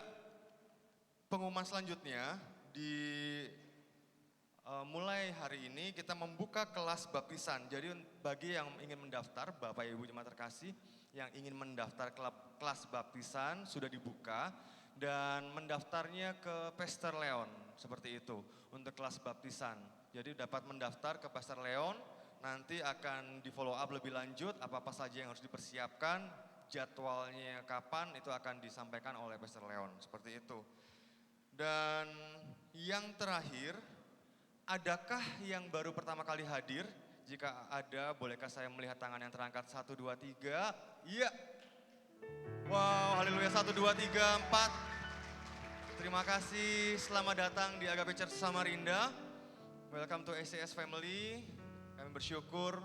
pengumuman selanjutnya mulai hari ini kita membuka kelas baptisan. Jadi bagi yang ingin mendaftar, Bapak Ibu jemaat terkasih yang ingin mendaftar kelas baptisan sudah dibuka dan mendaftarnya ke Pastor Leon. seperti itu untuk kelas baptisan. Jadi dapat mendaftar ke Pastor Leon, nanti akan di follow up lebih lanjut apa-apa saja yang harus dipersiapkan, jadwalnya kapan itu akan disampaikan oleh Pastor Leon, seperti itu. Dan yang terakhir, adakah yang baru pertama kali hadir? Jika ada, bolehkah saya melihat tangan yang terangkat? 1, 2, 3. Iya. Wow, haleluya. 1, 2, 3, 4. Terima kasih. Selamat datang di Agape Church Samarinda. Welcome to ACS Family. Kami bersyukur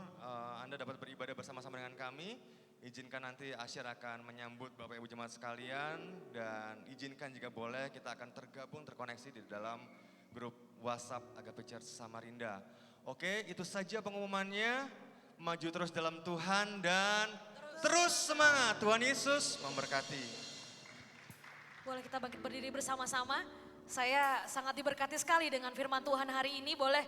Anda dapat beribadah bersama-sama dengan kami. Izinkan nanti Asyir akan menyambut Bapak Ibu Jemaat sekalian. Dan izinkan jika boleh kita akan tergabung, terkoneksi di dalam grup WhatsApp Agape Church Samarinda. Oke, itu saja pengumumannya. Maju terus dalam Tuhan dan terus semangat. Tuhan Yesus memberkati. Boleh kita bangkit berdiri bersama-sama. Saya sangat diberkati sekali dengan firman Tuhan hari ini. Boleh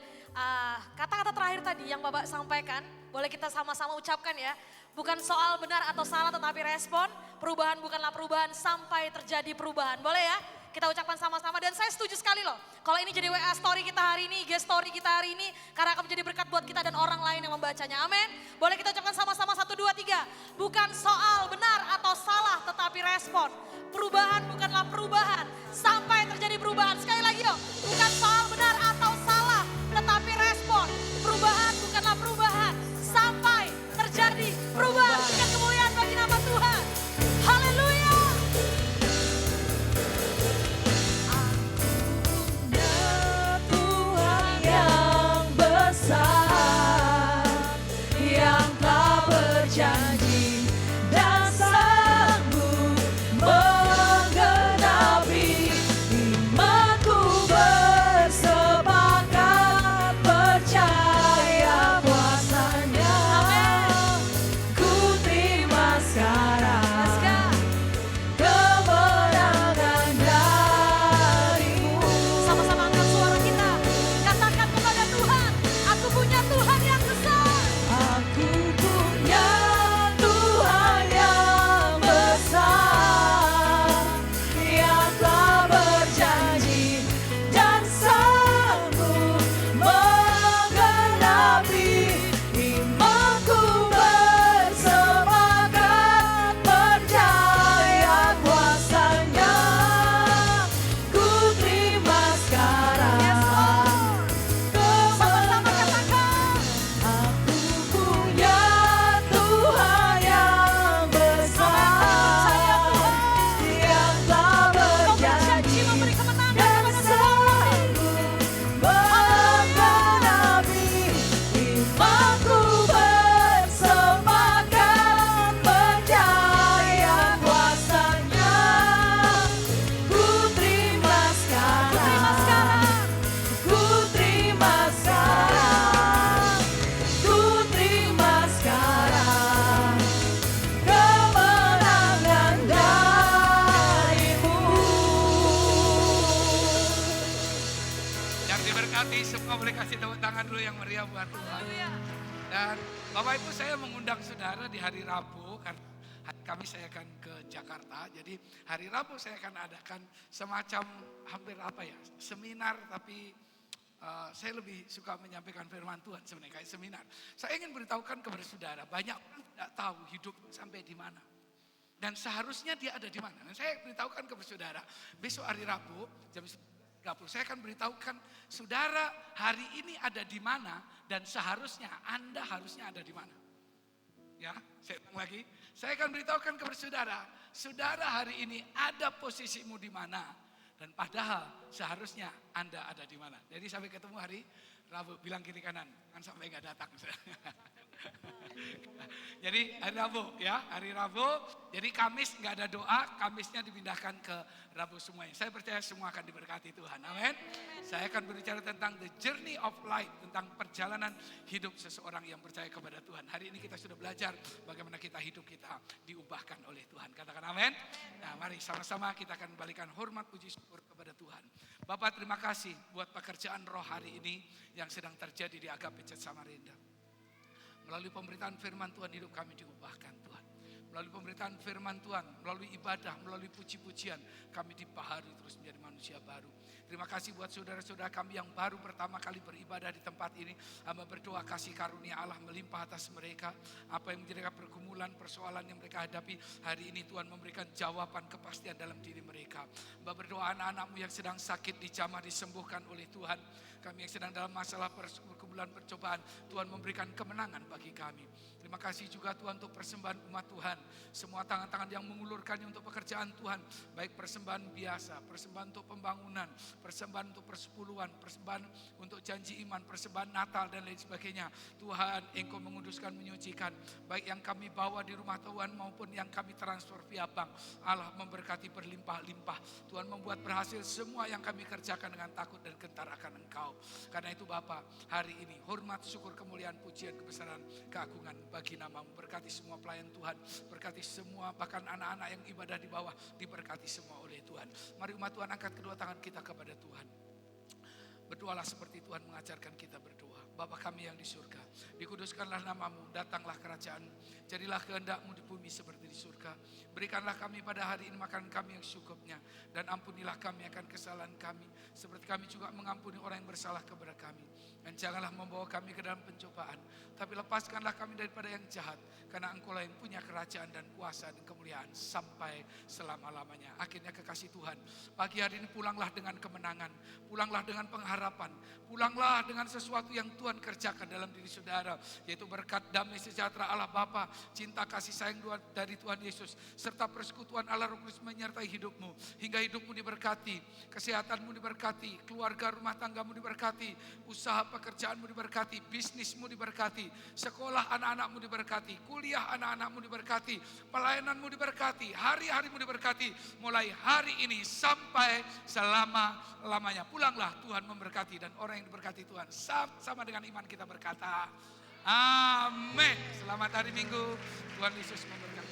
kata-kata terakhir tadi yang Bapak sampaikan, boleh kita sama-sama ucapkan ya. Bukan soal benar atau salah tetapi respon. Perubahan bukanlah perubahan sampai terjadi perubahan. Boleh ya? Kita ucapkan sama-sama dan saya setuju sekali loh. Kalau ini jadi WA story kita hari ini, IG story kita hari ini. Karena akan menjadi berkat buat kita dan orang lain yang membacanya. Amin. Boleh kita ucapkan sama-sama 1, 2, 3. Bukan soal benar atau salah tetapi respon. Perubahan bukanlah perubahan sampai terjadi perubahan. Sekali lagi yuk. Bukan soal benar atau salah tetapi respon. Perubahan bukanlah perubahan sampai terjadi perubahan. Berikan kemuliaan bagi nama Tuhan. Haleluya. Yang telah berjanji dan sanggup menggenapi imanku bersepakat percaya kuasanya. Ku terima sekarang kemenangan darimu. Sama-sama angkat suara kita. Katakan kepada Tuhan, aku punya Tuhan yang besar. Aku punya Tuhan yang besar, yang telah berjanji dan sanggup menggenapi imanku bersepakat percaya kuasanya. Ku terima sekarang Sama-sama katakan. aku punya Tuhan yang besar, yang telah berjanji Memberi kemenangan dan kepada sanggup menggenapi imanku bersepakat percaya kuasanya. Ku terima sekarang, ku terima sekarang, ku terima sekarang kemenangan darimu. Yang diberkati semua boleh kasih tepuk tangan dulu yang meriah buat Tuhan. Dan Bapak Ibu saya mengundang saudara di hari Rabu karena hari Kamis saya akan ke Jakarta. Jadi hari Rabu saya akan adakan semacam hampir seminar tapi saya lebih suka menyampaikan firman Tuhan sebenarnya kayak seminar. Saya ingin beritahukan kepada saudara banyak orang tidak tahu hidup sampai di mana. Dan seharusnya dia ada di mana. Dan saya beritahukan kepada saudara besok hari Rabu jam 30 saya akan beritahukan saudara hari ini ada di mana dan seharusnya Anda harusnya ada di mana. Ya, saya ulang lagi. Saya akan beritahukan kepada saudara, saudara hari ini ada posisimu di mana dan padahal seharusnya Anda ada di mana. Jadi sampai ketemu hari Rabu, bilang kiri kanan, kan sampai nggak datang. Jadi hari Rabu ya, hari Rabu. Jadi Kamis nggak ada doa, Kamisnya dipindahkan ke Rabu semuanya. Saya percaya semua akan diberkati Tuhan, amin. Saya akan berbicara tentang the journey of life, tentang perjalanan hidup seseorang yang percaya kepada Tuhan. Hari ini kita sudah belajar bagaimana kita hidup kita diubahkan oleh Tuhan. Katakan amin. Nah mari sama-sama kita akan balikan hormat puji syukur kepada Tuhan. Bapak terima kasih buat pekerjaan roh hari ini yang sedang terjadi di Agape Church Samarinda. Melalui pemberitaan firman Tuhan hidup kami diubahkan Tuhan. Melalui pemberitaan firman Tuhan, melalui ibadah, melalui puji-pujian kami dibaharui terus menjadi manusia manusia baru. Terima kasih buat saudara-saudara kami yang baru pertama kali beribadah di tempat ini. Hamba berdoa kasih karunia Allah melimpah atas mereka. Apa yang menjadi pergumulan, persoalan yang mereka hadapi hari ini, Tuhan memberikan jawaban kepastian dalam diri mereka. Hamba berdoa anak-anakmu yang sedang sakit dijamah disembuhkan oleh Tuhan. Kami yang sedang dalam masalah pergumulan percobaan, Tuhan memberikan kemenangan bagi kami. Terima kasih juga Tuhan untuk persembahan umat Tuhan. Semua tangan-tangan yang mengulurkannya untuk pekerjaan Tuhan. Baik persembahan biasa, persembahan untuk pembangunan, persembahan untuk persepuluhan, persembahan untuk janji iman, persembahan Natal dan lain sebagainya. Tuhan, Engkau menguduskan, menyucikan. Baik yang kami bawa di rumah Tuhan maupun yang kami transfer via bank. Allah memberkati berlimpah-limpah. Tuhan membuat berhasil semua yang kami kerjakan dengan takut dan gentar akan Engkau. Karena itu Bapa, hari ini hormat, syukur, kemuliaan, pujian, kebesaran, keagungan bagi nama-Mu. Berkati semua pelayan Tuhan, berkati semua bahkan anak-anak yang ibadah di bawah, diberkati semua oleh Tuhan. Mari umat Tuhan angkat kedua tangan kita kepada Tuhan. Berdoalah seperti Tuhan mengajarkan kita berdoa. Bapa kami yang di surga, dikuduskanlah nama-Mu, datanglah kerajaan-Mu, jadilah kehendak-Mu di bumi seperti di surga. Berikanlah kami pada hari ini makan kami yang secukupnya, dan ampunilah kami akan kesalahan kami, seperti kami juga mengampuni orang yang bersalah kepada kami. Dan janganlah membawa kami ke dalam pencobaan, tapi lepaskanlah kami daripada yang jahat, karena Engkau-lah yang punya kerajaan dan kuasa dan kemuliaan sampai selama-lamanya. Akhirnya kekasih Tuhan, pagi hari ini pulanglah dengan kemenangan, pulanglah dengan pengharapan, pulanglah dengan sesuatu yang Tuhan kerjakan dalam diri saudara, yaitu berkat damai sejahtera Allah Bapa, cinta kasih sayang dari Tuhan Yesus, serta persekutuan Allah Roh Kudus menyertai hidupmu, hingga hidupmu diberkati, kesehatanmu diberkati, keluarga rumah tanggamu diberkati, usaha pekerjaanmu diberkati, bisnismu diberkati, sekolah anak-anakmu diberkati, kuliah anak-anakmu diberkati, pelayananmu diberkati, hari-harimu diberkati, mulai hari ini sampai selama-lamanya. Pulanglah, Tuhan memberkati, dan orang yang diberkati Tuhan sama dengan iman kita berkata, amin. Selamat hari Minggu, Tuhan Yesus memberkati.